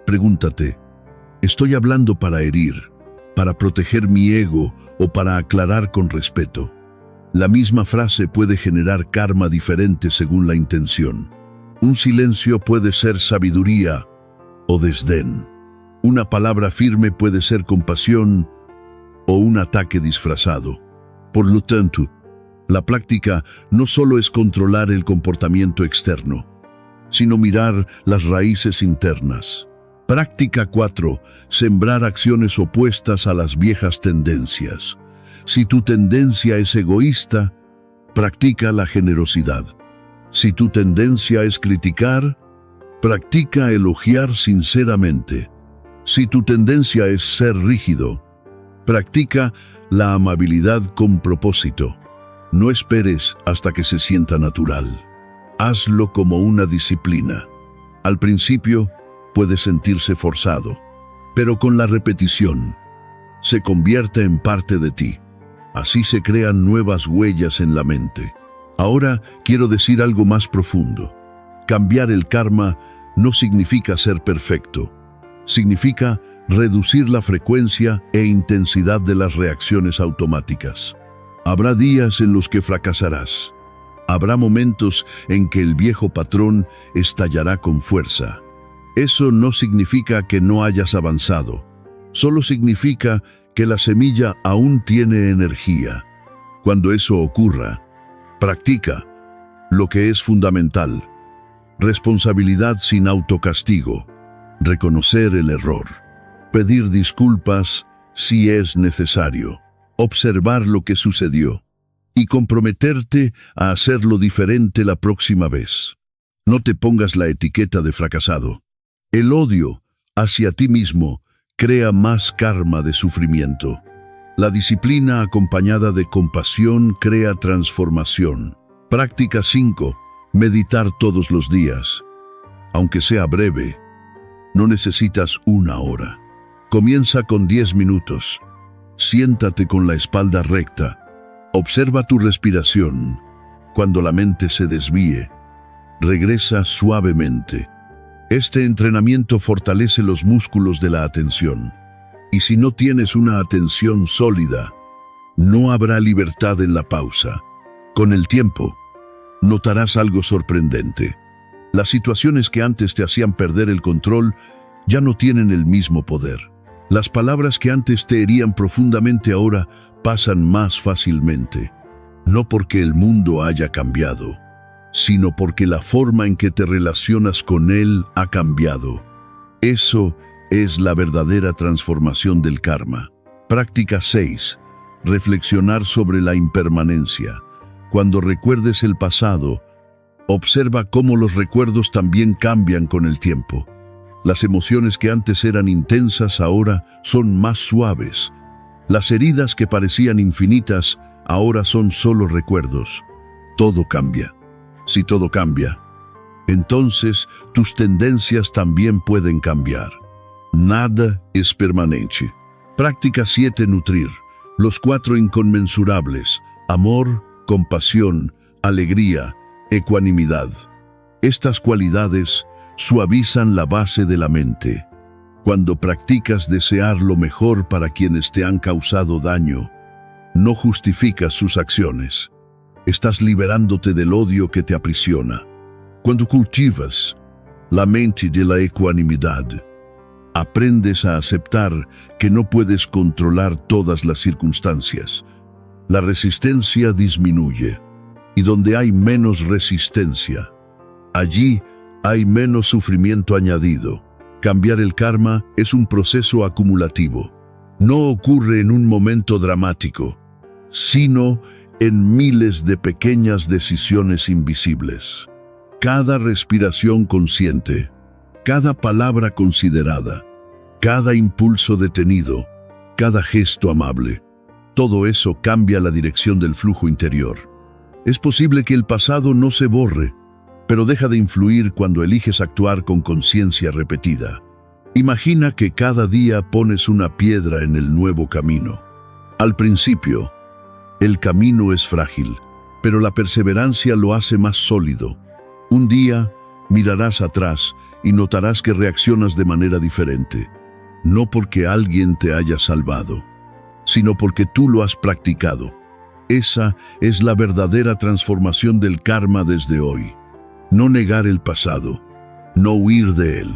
Speaker 1: Pregúntate: ¿estoy hablando para herir, para proteger mi ego o para aclarar con respeto? La misma frase puede generar karma diferente según la intención. Un silencio puede ser sabiduría o desdén. Una palabra firme puede ser compasión o un ataque disfrazado. Por lo tanto, la práctica no solo es controlar el comportamiento externo, sino mirar las raíces internas. Práctica 4. Sembrar acciones opuestas a las viejas tendencias. Si tu tendencia es egoísta, practica la generosidad. Si tu tendencia es criticar, practica elogiar sinceramente. Si tu tendencia es ser rígido, practica la amabilidad con propósito. No esperes hasta que se sienta natural. Hazlo como una disciplina. Al principio puede sentirse forzado, pero con la repetición se convierte en parte de ti. Así se crean nuevas huellas en la mente. Ahora quiero decir algo más profundo. Cambiar el karma no significa ser perfecto. Significa reducir la frecuencia e intensidad de las reacciones automáticas. Habrá días en los que fracasarás. Habrá momentos en que el viejo patrón estallará con fuerza. Eso no significa que no hayas avanzado. Solo significa que la semilla aún tiene energía. Cuando eso ocurra, practica lo que es fundamental: responsabilidad sin autocastigo, reconocer el error, pedir disculpas si es necesario, observar lo que sucedió y comprometerte a hacerlo diferente la próxima vez. No te pongas la etiqueta de fracasado. El odio hacia ti mismo crea más karma de sufrimiento. La disciplina acompañada de compasión crea transformación. Práctica 5. Meditar todos los días. Aunque sea breve, no necesitas 1 hora. Comienza con 10 minutos. Siéntate con la espalda recta. Observa tu respiración. Cuando la mente se desvíe, regresa suavemente. Este entrenamiento fortalece los músculos de la atención. Y si no tienes una atención sólida, no habrá libertad en la pausa. Con el tiempo, notarás algo sorprendente. Las situaciones que antes te hacían perder el control ya no tienen el mismo poder. Las palabras que antes te herían profundamente ahora pasan más fácilmente. No porque el mundo haya cambiado, sino porque la forma en que te relacionas con él ha cambiado. Eso es la verdadera transformación del karma. Práctica 6. Reflexionar sobre la impermanencia. Cuando recuerdes el pasado, observa cómo los recuerdos también cambian con el tiempo. Las emociones que antes eran intensas ahora son más suaves. Las heridas que parecían infinitas ahora son solo recuerdos. Todo cambia. Si todo cambia, entonces tus tendencias también pueden cambiar. Nada es permanente. Práctica 7. Nutrir. Los 4 inconmensurables: amor, compasión, alegría, ecuanimidad. Estas cualidades suavizan la base de la mente. Cuando practicas desear lo mejor para quienes te han causado daño, no justificas sus acciones. Estás liberándote del odio que te aprisiona. Cuando cultivas la mente de la ecuanimidad, aprendes a aceptar que no puedes controlar todas las circunstancias. La resistencia disminuye, y donde hay menos resistencia, allí hay menos sufrimiento añadido. Cambiar el karma es un proceso acumulativo. No ocurre en un momento dramático, sino en miles de pequeñas decisiones invisibles. Cada respiración consciente, cada palabra considerada, cada impulso detenido, cada gesto amable, todo eso cambia la dirección del flujo interior. Es posible que el pasado no se borre, pero deja de influir cuando eliges actuar con conciencia repetida. Imagina que cada día pones una piedra en el nuevo camino. Al principio, el camino es frágil, pero la perseverancia lo hace más sólido. Un día mirarás atrás y notarás que reaccionas de manera diferente, no porque alguien te haya salvado, sino porque tú lo has practicado. Esa es la verdadera transformación del karma desde hoy. No negar el pasado, no huir de él,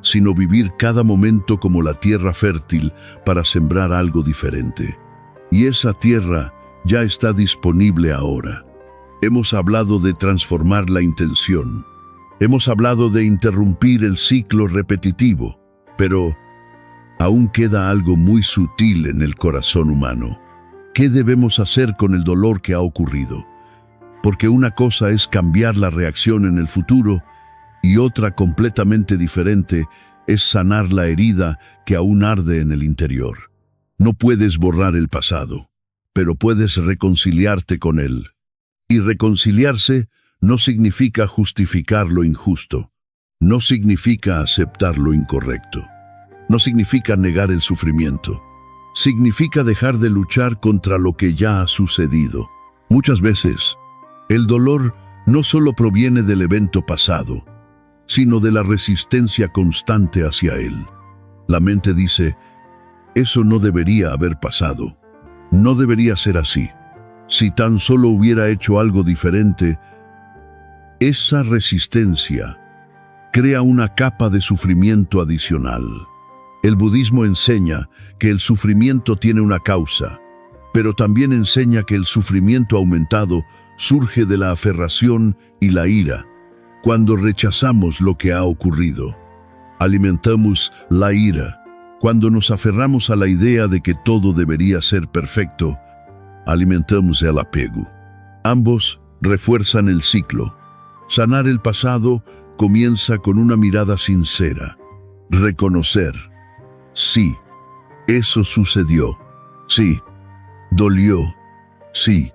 Speaker 1: sino vivir cada momento como la tierra fértil para sembrar algo diferente. Y esa tierra ya está disponible ahora. Hemos hablado de transformar la intención. Hemos hablado de interrumpir el ciclo repetitivo, pero aún queda algo muy sutil en el corazón humano. ¿Qué debemos hacer con el dolor que ha ocurrido? Porque una cosa es cambiar la reacción en el futuro y otra completamente diferente es sanar la herida que aún arde en el interior. No puedes borrar el pasado, pero puedes reconciliarte con él. Y reconciliarse no significa justificar lo injusto, no significa aceptar lo incorrecto, no significa negar el sufrimiento, significa dejar de luchar contra lo que ya ha sucedido. Muchas veces, el dolor no solo proviene del evento pasado, sino de la resistencia constante hacia él. La mente dice, eso no debería haber pasado, no debería ser así. Si tan solo hubiera hecho algo diferente, esa resistencia crea una capa de sufrimiento adicional. El budismo enseña que el sufrimiento tiene una causa, pero también enseña que el sufrimiento aumentado surge de la aferración y la ira. Cuando rechazamos lo que ha ocurrido, alimentamos la ira. Cuando nos aferramos a la idea de que todo debería ser perfecto, alimentamos el apego. Ambos refuerzan el ciclo. Sanar el pasado comienza con una mirada sincera. Reconocer. Sí, eso sucedió. Sí, dolió. Sí,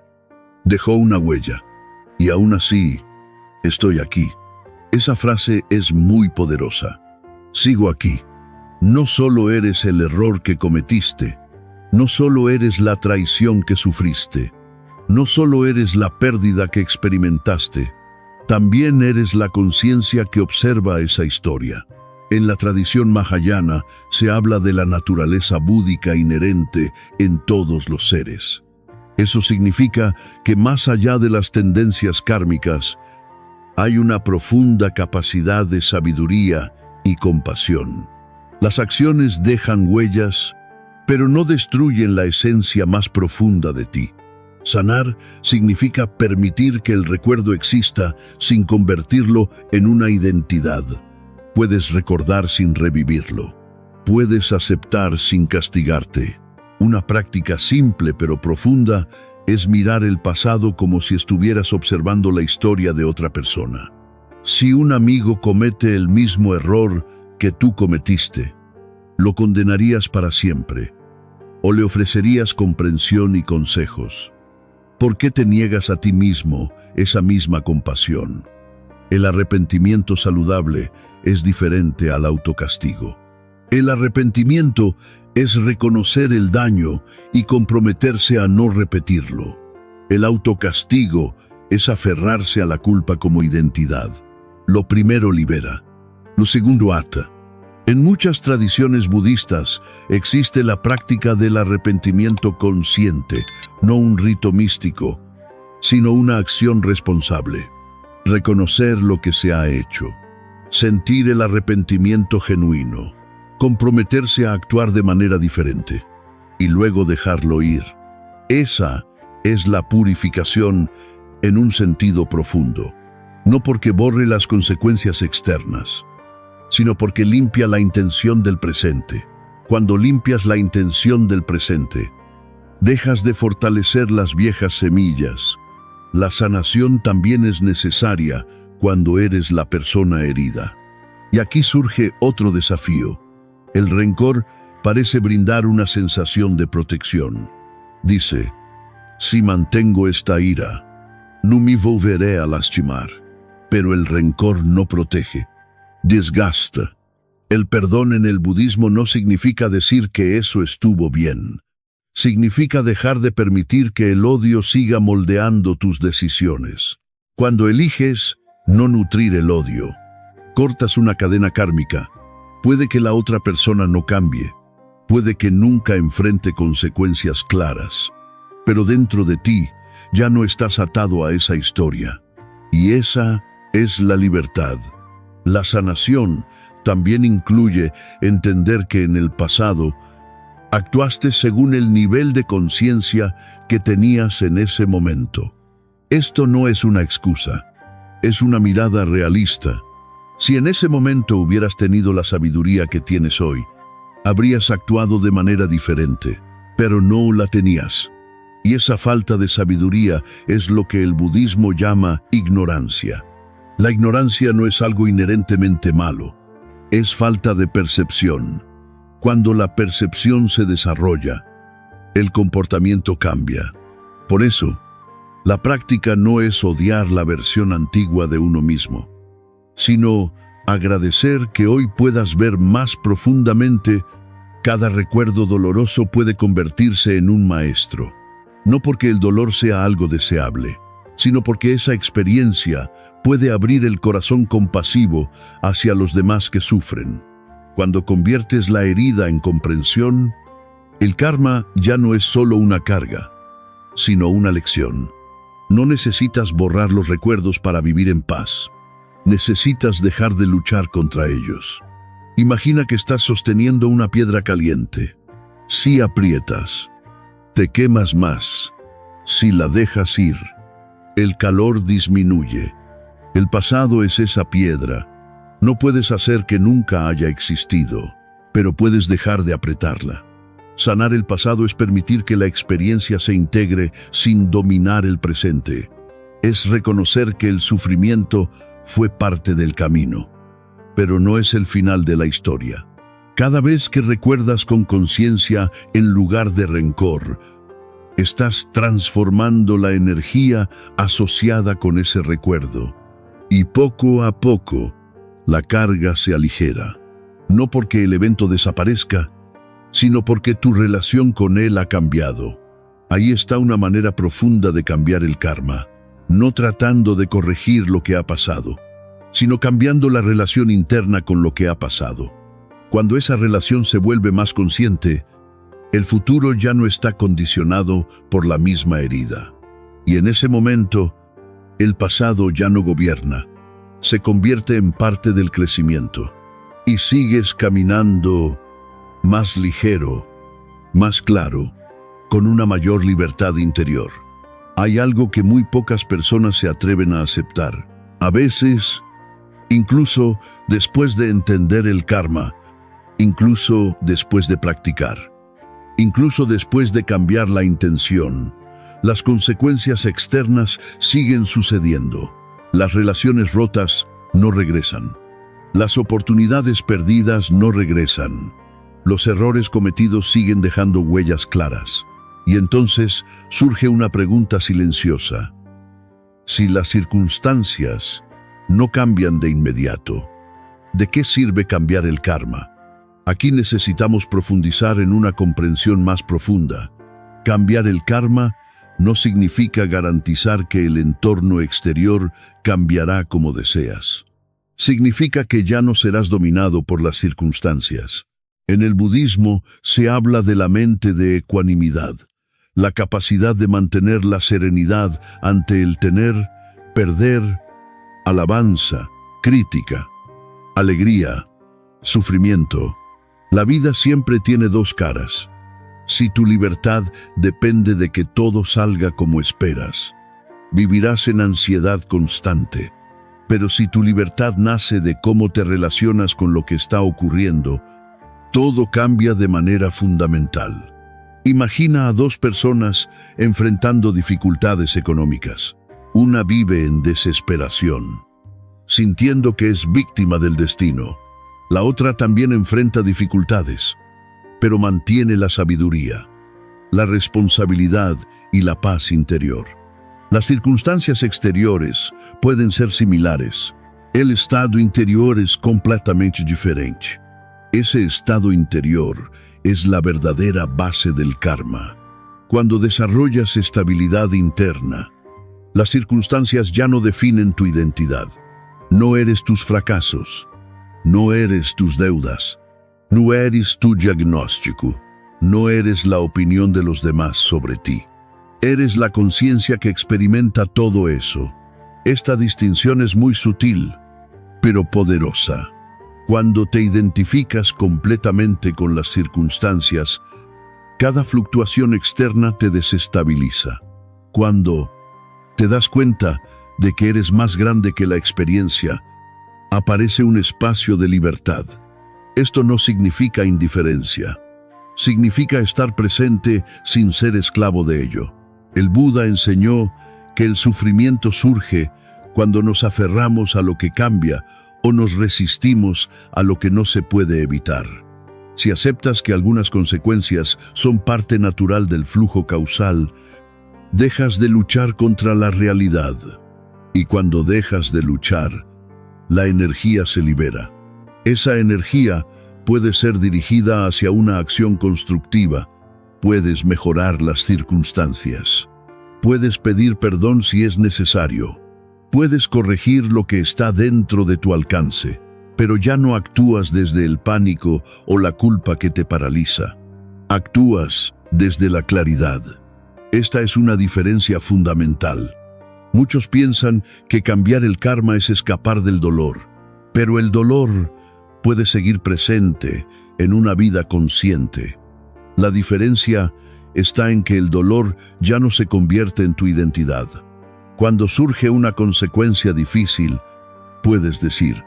Speaker 1: dejó una huella. Y aún así, estoy aquí. Esa frase es muy poderosa. Sigo aquí. No solo eres el error que cometiste, no solo eres la traición que sufriste, no solo eres la pérdida que experimentaste, también eres la conciencia que observa esa historia. En la tradición mahayana se habla de la naturaleza búdica inherente en todos los seres. Eso significa que más allá de las tendencias kármicas, hay una profunda capacidad de sabiduría y compasión. Las acciones dejan huellas, pero no destruyen la esencia más profunda de ti. Sanar significa permitir que el recuerdo exista sin convertirlo en una identidad. Puedes recordar sin revivirlo. Puedes aceptar sin castigarte. Una práctica simple pero profunda es mirar el pasado como si estuvieras observando la historia de otra persona. Si un amigo comete el mismo error que tú cometiste, ¿lo condenarías para siempre? ¿O le ofrecerías comprensión y consejos? ¿Por qué te niegas a ti mismo esa misma compasión? El arrepentimiento saludable es diferente al autocastigo. El arrepentimiento es reconocer el daño y comprometerse a no repetirlo. El autocastigo es aferrarse a la culpa como identidad. Lo primero libera, lo segundo ata. En muchas tradiciones budistas existe la práctica del arrepentimiento consciente, no un rito místico, sino una acción responsable. Reconocer lo que se ha hecho, sentir el arrepentimiento genuino, comprometerse a actuar de manera diferente y luego dejarlo ir. Esa es la purificación en un sentido profundo, no porque borre las consecuencias externas, sino porque limpia la intención del presente. Cuando limpias la intención del presente, dejas de fortalecer las viejas semillas. La sanación también es necesaria cuando eres la persona herida. Y aquí surge otro desafío. El rencor parece brindar una sensación de protección. Dice, si mantengo esta ira, no me volveré a lastimar. Pero el rencor no protege, desgasta. El perdón en el budismo no significa decir que eso estuvo bien. Significa dejar de permitir que el odio siga moldeando tus decisiones. Cuando eliges no nutrir el odio, cortas una cadena kármica. Puede que la otra persona no cambie, puede que nunca enfrente consecuencias claras, pero dentro de ti ya no estás atado a esa historia. Y esa es la libertad. La sanación también incluye entender que en el pasado actuaste según el nivel de conciencia que tenías en ese momento. Esto no es una excusa, es una mirada realista. Si en ese momento hubieras tenido la sabiduría que tienes hoy, habrías actuado de manera diferente, pero no la tenías. Y esa falta de sabiduría es lo que el budismo llama ignorancia. La ignorancia no es algo inherentemente malo, es falta de percepción. Cuando la percepción se desarrolla, el comportamiento cambia. Por eso, la práctica no es odiar la versión antigua de uno mismo, sino agradecer que hoy puedas ver más profundamente. Cada recuerdo doloroso puede convertirse en un maestro, no porque el dolor sea algo deseable, sino porque esa experiencia puede abrir el corazón compasivo hacia los demás que sufren. Cuando conviertes la herida en comprensión, el karma ya no es solo una carga, sino una lección. No necesitas borrar los recuerdos para vivir en paz. Necesitas dejar de luchar contra ellos. Imagina que estás sosteniendo una piedra caliente. Si aprietas, te quemas más. Si la dejas ir, el calor disminuye. El pasado es esa piedra. No puedes hacer que nunca haya existido, pero puedes dejar de apretarla. Sanar el pasado es permitir que la experiencia se integre sin dominar el presente. Es reconocer que el sufrimiento fue parte del camino, pero no es el final de la historia. Cada vez que recuerdas con conciencia en lugar de rencor, estás transformando la energía asociada con ese recuerdo. Y poco a poco, la carga se aligera. No porque el evento desaparezca, sino porque tu relación con él ha cambiado. Ahí está una manera profunda de cambiar el karma, no tratando de corregir lo que ha pasado, sino cambiando la relación interna con lo que ha pasado. Cuando esa relación se vuelve más consciente, el futuro ya no está condicionado por la misma herida. Y en ese momento, el pasado ya no gobierna, se convierte en parte del crecimiento. Y sigues caminando más ligero, más claro, con una mayor libertad interior. Hay algo que muy pocas personas se atreven a aceptar. A veces, incluso después de entender el karma, incluso después de practicar, incluso después de cambiar la intención, las consecuencias externas siguen sucediendo. Las relaciones rotas no regresan. Las oportunidades perdidas no regresan. Los errores cometidos siguen dejando huellas claras. Y entonces surge una pregunta silenciosa. Si las circunstancias no cambian de inmediato, ¿de qué sirve cambiar el karma? Aquí necesitamos profundizar en una comprensión más profunda. Cambiar el karma no significa garantizar que el entorno exterior cambiará como deseas. Significa que ya no serás dominado por las circunstancias. En el budismo se habla de la mente de ecuanimidad, la capacidad de mantener la serenidad ante el tener, perder, alabanza, crítica, alegría, sufrimiento. La vida siempre tiene dos caras. Si tu libertad depende de que todo salga como esperas, vivirás en ansiedad constante. Pero si tu libertad nace de cómo te relacionas con lo que está ocurriendo, todo cambia de manera fundamental. Imagina a dos personas enfrentando dificultades económicas. Una vive en desesperación, sintiendo que es víctima del destino. La otra también enfrenta dificultades, pero mantiene la sabiduría, la responsabilidad y la paz interior. Las circunstancias exteriores pueden ser similares. El estado interior es completamente diferente. Ese estado interior es la verdadera base del karma. Cuando desarrollas estabilidad interna, las circunstancias ya no definen tu identidad. No eres tus fracasos, no eres tus deudas, no eres tu diagnóstico, no eres la opinión de los demás sobre ti. Eres la conciencia que experimenta todo eso. Esta distinción es muy sutil, pero poderosa. Cuando te identificas completamente con las circunstancias, cada fluctuación externa te desestabiliza. Cuando te das cuenta de que eres más grande que la experiencia, aparece un espacio de libertad. Esto no significa indiferencia. Significa estar presente sin ser esclavo de ello. El Buda enseñó que el sufrimiento surge cuando nos aferramos a lo que cambia o nos resistimos a lo que no se puede evitar. Si aceptas que algunas consecuencias son parte natural del flujo causal, dejas de luchar contra la realidad. Y cuando dejas de luchar, la energía se libera. Esa energía puede ser dirigida hacia una acción constructiva. Puedes mejorar las circunstancias. Puedes pedir perdón si es necesario. Puedes corregir lo que está dentro de tu alcance, pero ya no actúas desde el pánico o la culpa que te paraliza. Actúas desde la claridad. Esta es una diferencia fundamental. Muchos piensan que cambiar el karma es escapar del dolor, pero el dolor puede seguir presente en una vida consciente. La diferencia está en que el dolor ya no se convierte en tu identidad. Cuando surge una consecuencia difícil, puedes decir,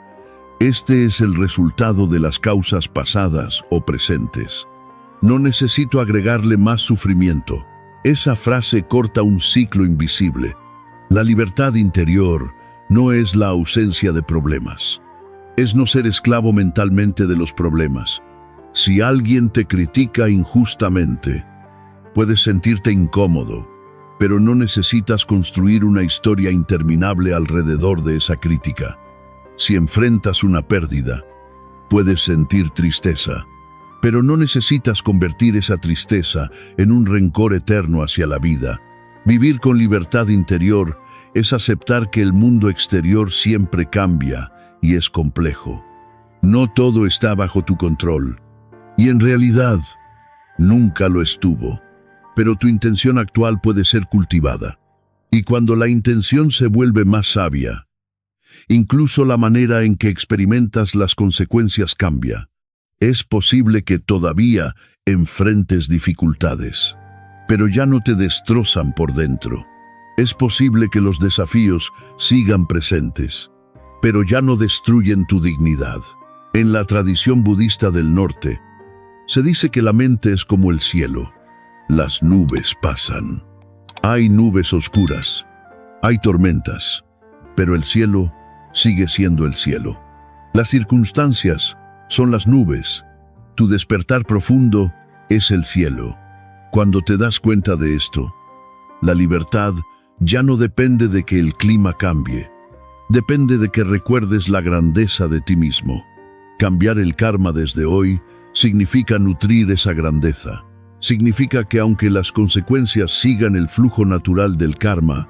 Speaker 1: este es el resultado de las causas pasadas o presentes. No necesito agregarle más sufrimiento. Esa frase corta un ciclo invisible. La libertad interior no es la ausencia de problemas. Es no ser esclavo mentalmente de los problemas. Si alguien te critica injustamente, puedes sentirte incómodo, pero no necesitas construir una historia interminable alrededor de esa crítica. Si enfrentas una pérdida, puedes sentir tristeza, pero no necesitas convertir esa tristeza en un rencor eterno hacia la vida. Vivir con libertad interior es aceptar que el mundo exterior siempre cambia y es complejo. No todo está bajo tu control, y en realidad, nunca lo estuvo. Pero tu intención actual puede ser cultivada. Y cuando la intención se vuelve más sabia, incluso la manera en que experimentas las consecuencias cambia. Es posible que todavía enfrentes dificultades, pero ya no te destrozan por dentro. Es posible que los desafíos sigan presentes, pero ya no destruyen tu dignidad. En la tradición budista del norte, se dice que la mente es como el cielo. Las nubes pasan. Hay nubes oscuras, hay tormentas, pero el cielo sigue siendo el cielo. Las circunstancias son las nubes. Tu despertar profundo es el cielo. Cuando te das cuenta de esto, la libertad ya no depende de que el clima cambie. Depende de que recuerdes la grandeza de ti mismo. Cambiar el karma desde hoy significa nutrir esa grandeza. Significa que aunque las consecuencias sigan el flujo natural del karma,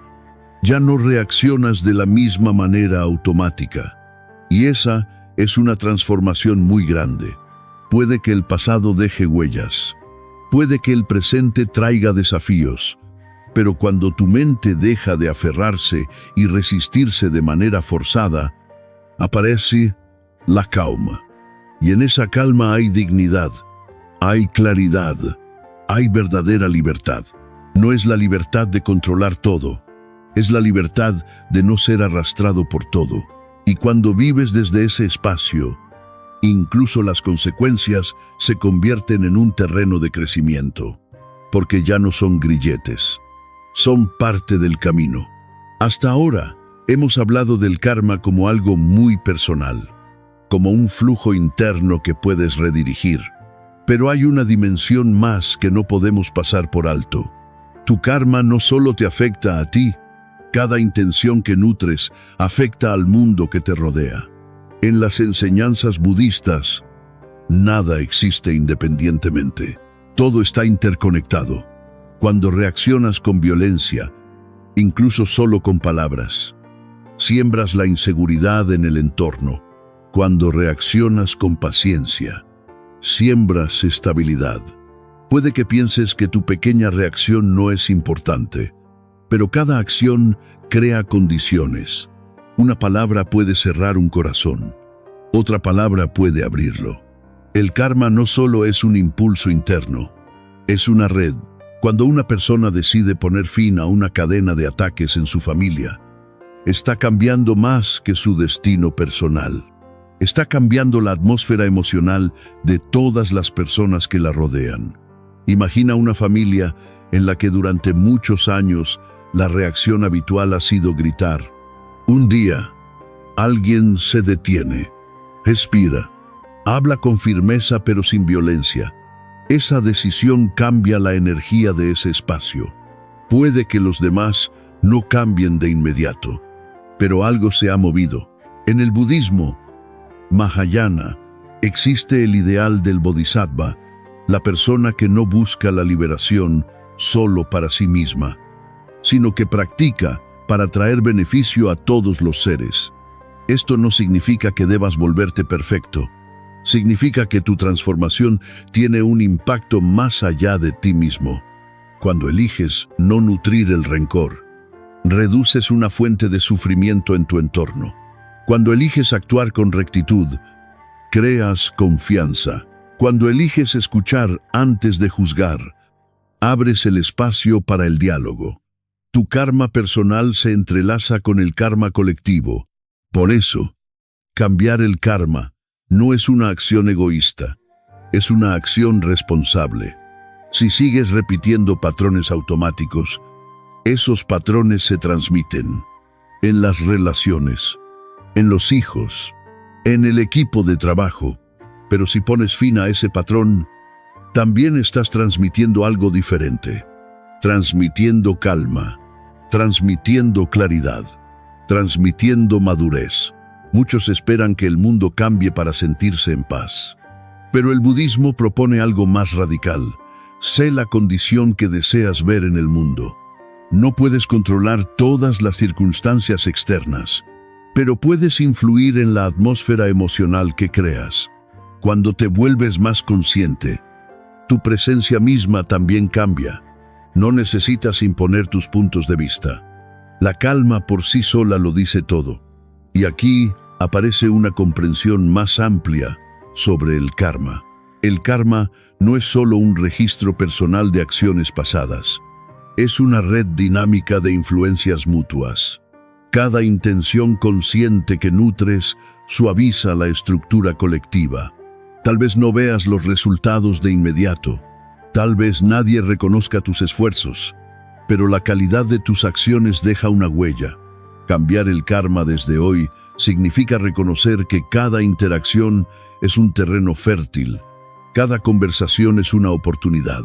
Speaker 1: ya no reaccionas de la misma manera automática. Y esa es una transformación muy grande. Puede que el pasado deje huellas. Puede que el presente traiga desafíos. Pero cuando tu mente deja de aferrarse y resistirse de manera forzada, aparece la calma. Y en esa calma hay dignidad, hay claridad, hay verdadera libertad. No es la libertad de controlar todo, es la libertad de no ser arrastrado por todo. Y cuando vives desde ese espacio, incluso las consecuencias se convierten en un terreno de crecimiento, porque ya no son grilletes, son parte del camino. Hasta ahora hemos hablado del karma como algo muy personal, como un flujo interno que puedes redirigir. Pero hay una dimensión más que no podemos pasar por alto. Tu karma no solo te afecta a ti, cada intención que nutres afecta al mundo que te rodea. En las enseñanzas budistas, nada existe independientemente. Todo está interconectado. Cuando reaccionas con violencia, incluso solo con palabras, siembras la inseguridad en el entorno. Cuando reaccionas con paciencia, siembras estabilidad. Puede que pienses que tu pequeña reacción no es importante, pero cada acción crea condiciones. Una palabra puede cerrar un corazón, otra palabra puede abrirlo. El karma no solo es un impulso interno, es una red. Cuando una persona decide poner fin a una cadena de ataques en su familia, está cambiando más que su destino personal. Está cambiando la atmósfera emocional de todas las personas que la rodean. Imagina una familia en la que durante muchos años la reacción habitual ha sido gritar. Un día, alguien se detiene, respira, habla con firmeza pero sin violencia. Esa decisión cambia la energía de ese espacio. Puede que los demás no cambien de inmediato, pero algo se ha movido. En el budismo Mahayana existe el ideal del bodhisattva, la persona que no busca la liberación solo para sí misma, sino que practica para traer beneficio a todos los seres. Esto no significa que debas volverte perfecto. Significa que tu transformación tiene un impacto más allá de ti mismo. Cuando eliges no nutrir el rencor, reduces una fuente de sufrimiento en tu entorno. Cuando eliges actuar con rectitud, creas confianza. Cuando eliges escuchar antes de juzgar, abres el espacio para el diálogo. Tu karma personal se entrelaza con el karma colectivo. Por eso, cambiar el karma no es una acción egoísta, es una acción responsable. Si sigues repitiendo patrones automáticos, esos patrones se transmiten en las relaciones, en los hijos, en el equipo de trabajo. Pero si pones fin a ese patrón, también estás transmitiendo algo diferente. Transmitiendo calma, transmitiendo claridad, transmitiendo madurez. Muchos esperan que el mundo cambie para sentirse en paz. Pero el budismo propone algo más radical. Sé la condición que deseas ver en el mundo. No puedes controlar todas las circunstancias externas, pero puedes influir en la atmósfera emocional que creas. Cuando te vuelves más consciente, tu presencia misma también cambia. No necesitas imponer tus puntos de vista. La calma por sí sola lo dice todo. Y aquí aparece una comprensión más amplia sobre el karma. El karma no es solo un registro personal de acciones pasadas. Es una red dinámica de influencias mutuas. Cada intención consciente que nutres suaviza la estructura colectiva. Tal vez no veas los resultados de inmediato. Tal vez nadie reconozca tus esfuerzos, pero la calidad de tus acciones deja una huella. Cambiar el karma desde hoy significa reconocer que cada interacción es un terreno fértil, cada conversación es una oportunidad,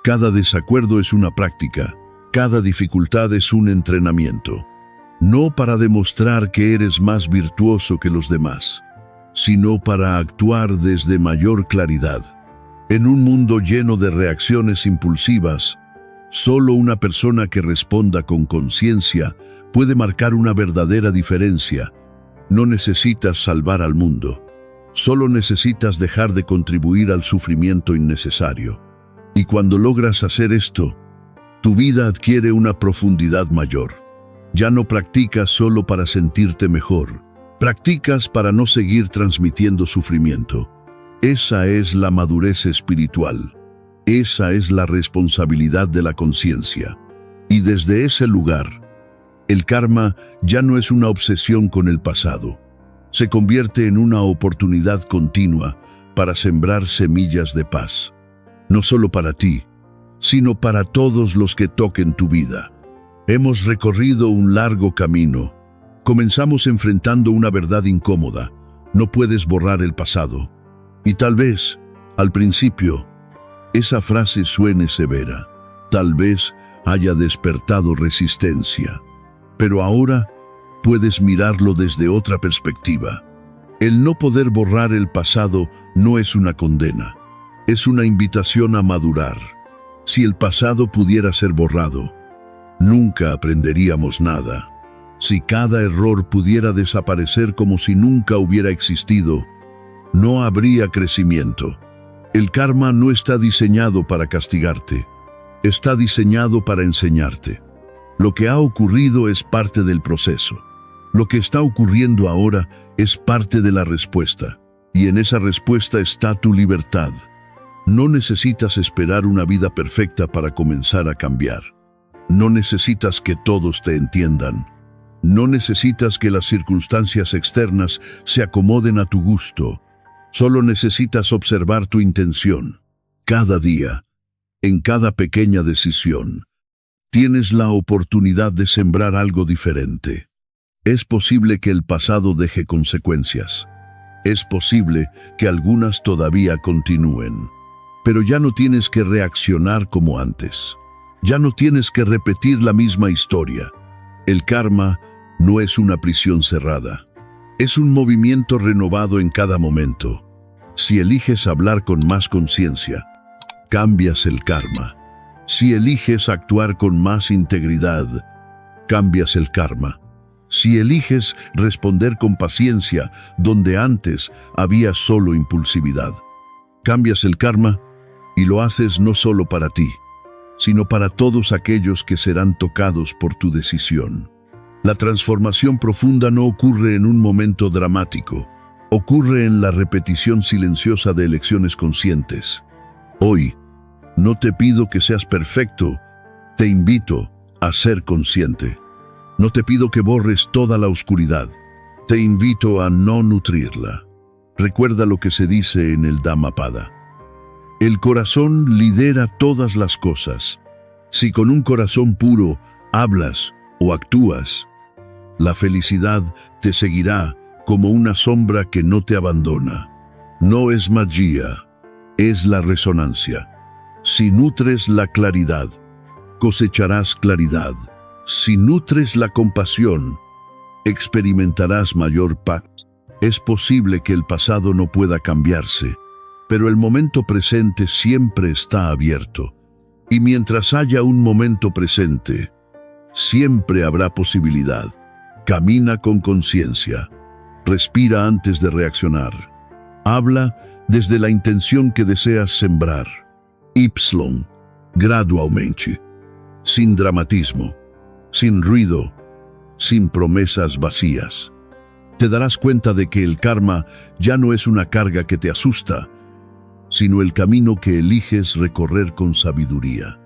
Speaker 1: Cada desacuerdo es una práctica, cada dificultad es un entrenamiento. No para demostrar que eres más virtuoso que los demás, sino para actuar desde mayor claridad. En un mundo lleno de reacciones impulsivas, solo una persona que responda con conciencia puede marcar una verdadera diferencia. No necesitas salvar al mundo, solo necesitas dejar de contribuir al sufrimiento innecesario. Y cuando logras hacer esto, tu vida adquiere una profundidad mayor. Ya no practicas solo para sentirte mejor, practicas para no seguir transmitiendo sufrimiento. Esa es la madurez espiritual. Esa es la responsabilidad de la conciencia. Y desde ese lugar, el karma ya no es una obsesión con el pasado. Se convierte en una oportunidad continua para sembrar semillas de paz. No solo para ti, sino para todos los que toquen tu vida. Hemos recorrido un largo camino. Comenzamos enfrentando una verdad incómoda. No puedes borrar el pasado. Y tal vez, al principio, esa frase suene severa. Tal vez haya despertado resistencia. Pero ahora puedes mirarlo desde otra perspectiva. El no poder borrar el pasado no es una condena. Es una invitación a madurar. Si el pasado pudiera ser borrado, nunca aprenderíamos nada. Si cada error pudiera desaparecer como si nunca hubiera existido, no habría crecimiento. El karma no está diseñado para castigarte, está diseñado para enseñarte. Lo que ha ocurrido es parte del proceso. Lo que está ocurriendo ahora es parte de la respuesta, y en esa respuesta está tu libertad. No necesitas esperar una vida perfecta para comenzar a cambiar. No necesitas que todos te entiendan. No necesitas que las circunstancias externas se acomoden a tu gusto. Solo necesitas observar tu intención. Cada día, en cada pequeña decisión, tienes la oportunidad de sembrar algo diferente. Es posible que el pasado deje consecuencias. Es posible que algunas todavía continúen. Pero ya no tienes que reaccionar como antes. Ya no tienes que repetir la misma historia. El karma no es una prisión cerrada. Es un movimiento renovado en cada momento. Si eliges hablar con más conciencia, cambias el karma. Si eliges actuar con más integridad, cambias el karma. Si eliges responder con paciencia donde antes había solo impulsividad, cambias el karma y lo haces no solo para ti, sino para todos aquellos que serán tocados por tu decisión. La transformación profunda no ocurre en un momento dramático, ocurre en la repetición silenciosa de elecciones conscientes. Hoy, no te pido que seas perfecto, te invito a ser consciente. No te pido que borres toda la oscuridad, te invito a no nutrirla. Recuerda lo que se dice en el Dhammapada. El corazón lidera todas las cosas. Si con un corazón puro hablas o actúas, la felicidad te seguirá como una sombra que no te abandona. No es magia, es la resonancia. Si nutres la claridad, cosecharás claridad. Si nutres la compasión, experimentarás mayor paz. Es posible que el pasado no pueda cambiarse, pero el momento presente siempre está abierto. Y mientras haya un momento presente, siempre habrá posibilidad. Camina con conciencia. Respira antes de reaccionar. Habla desde la intención que deseas sembrar. Gradualmente. Sin dramatismo, sin ruido, sin promesas vacías. Te darás cuenta de que el karma ya no es una carga que te asusta, sino el camino que eliges recorrer con sabiduría.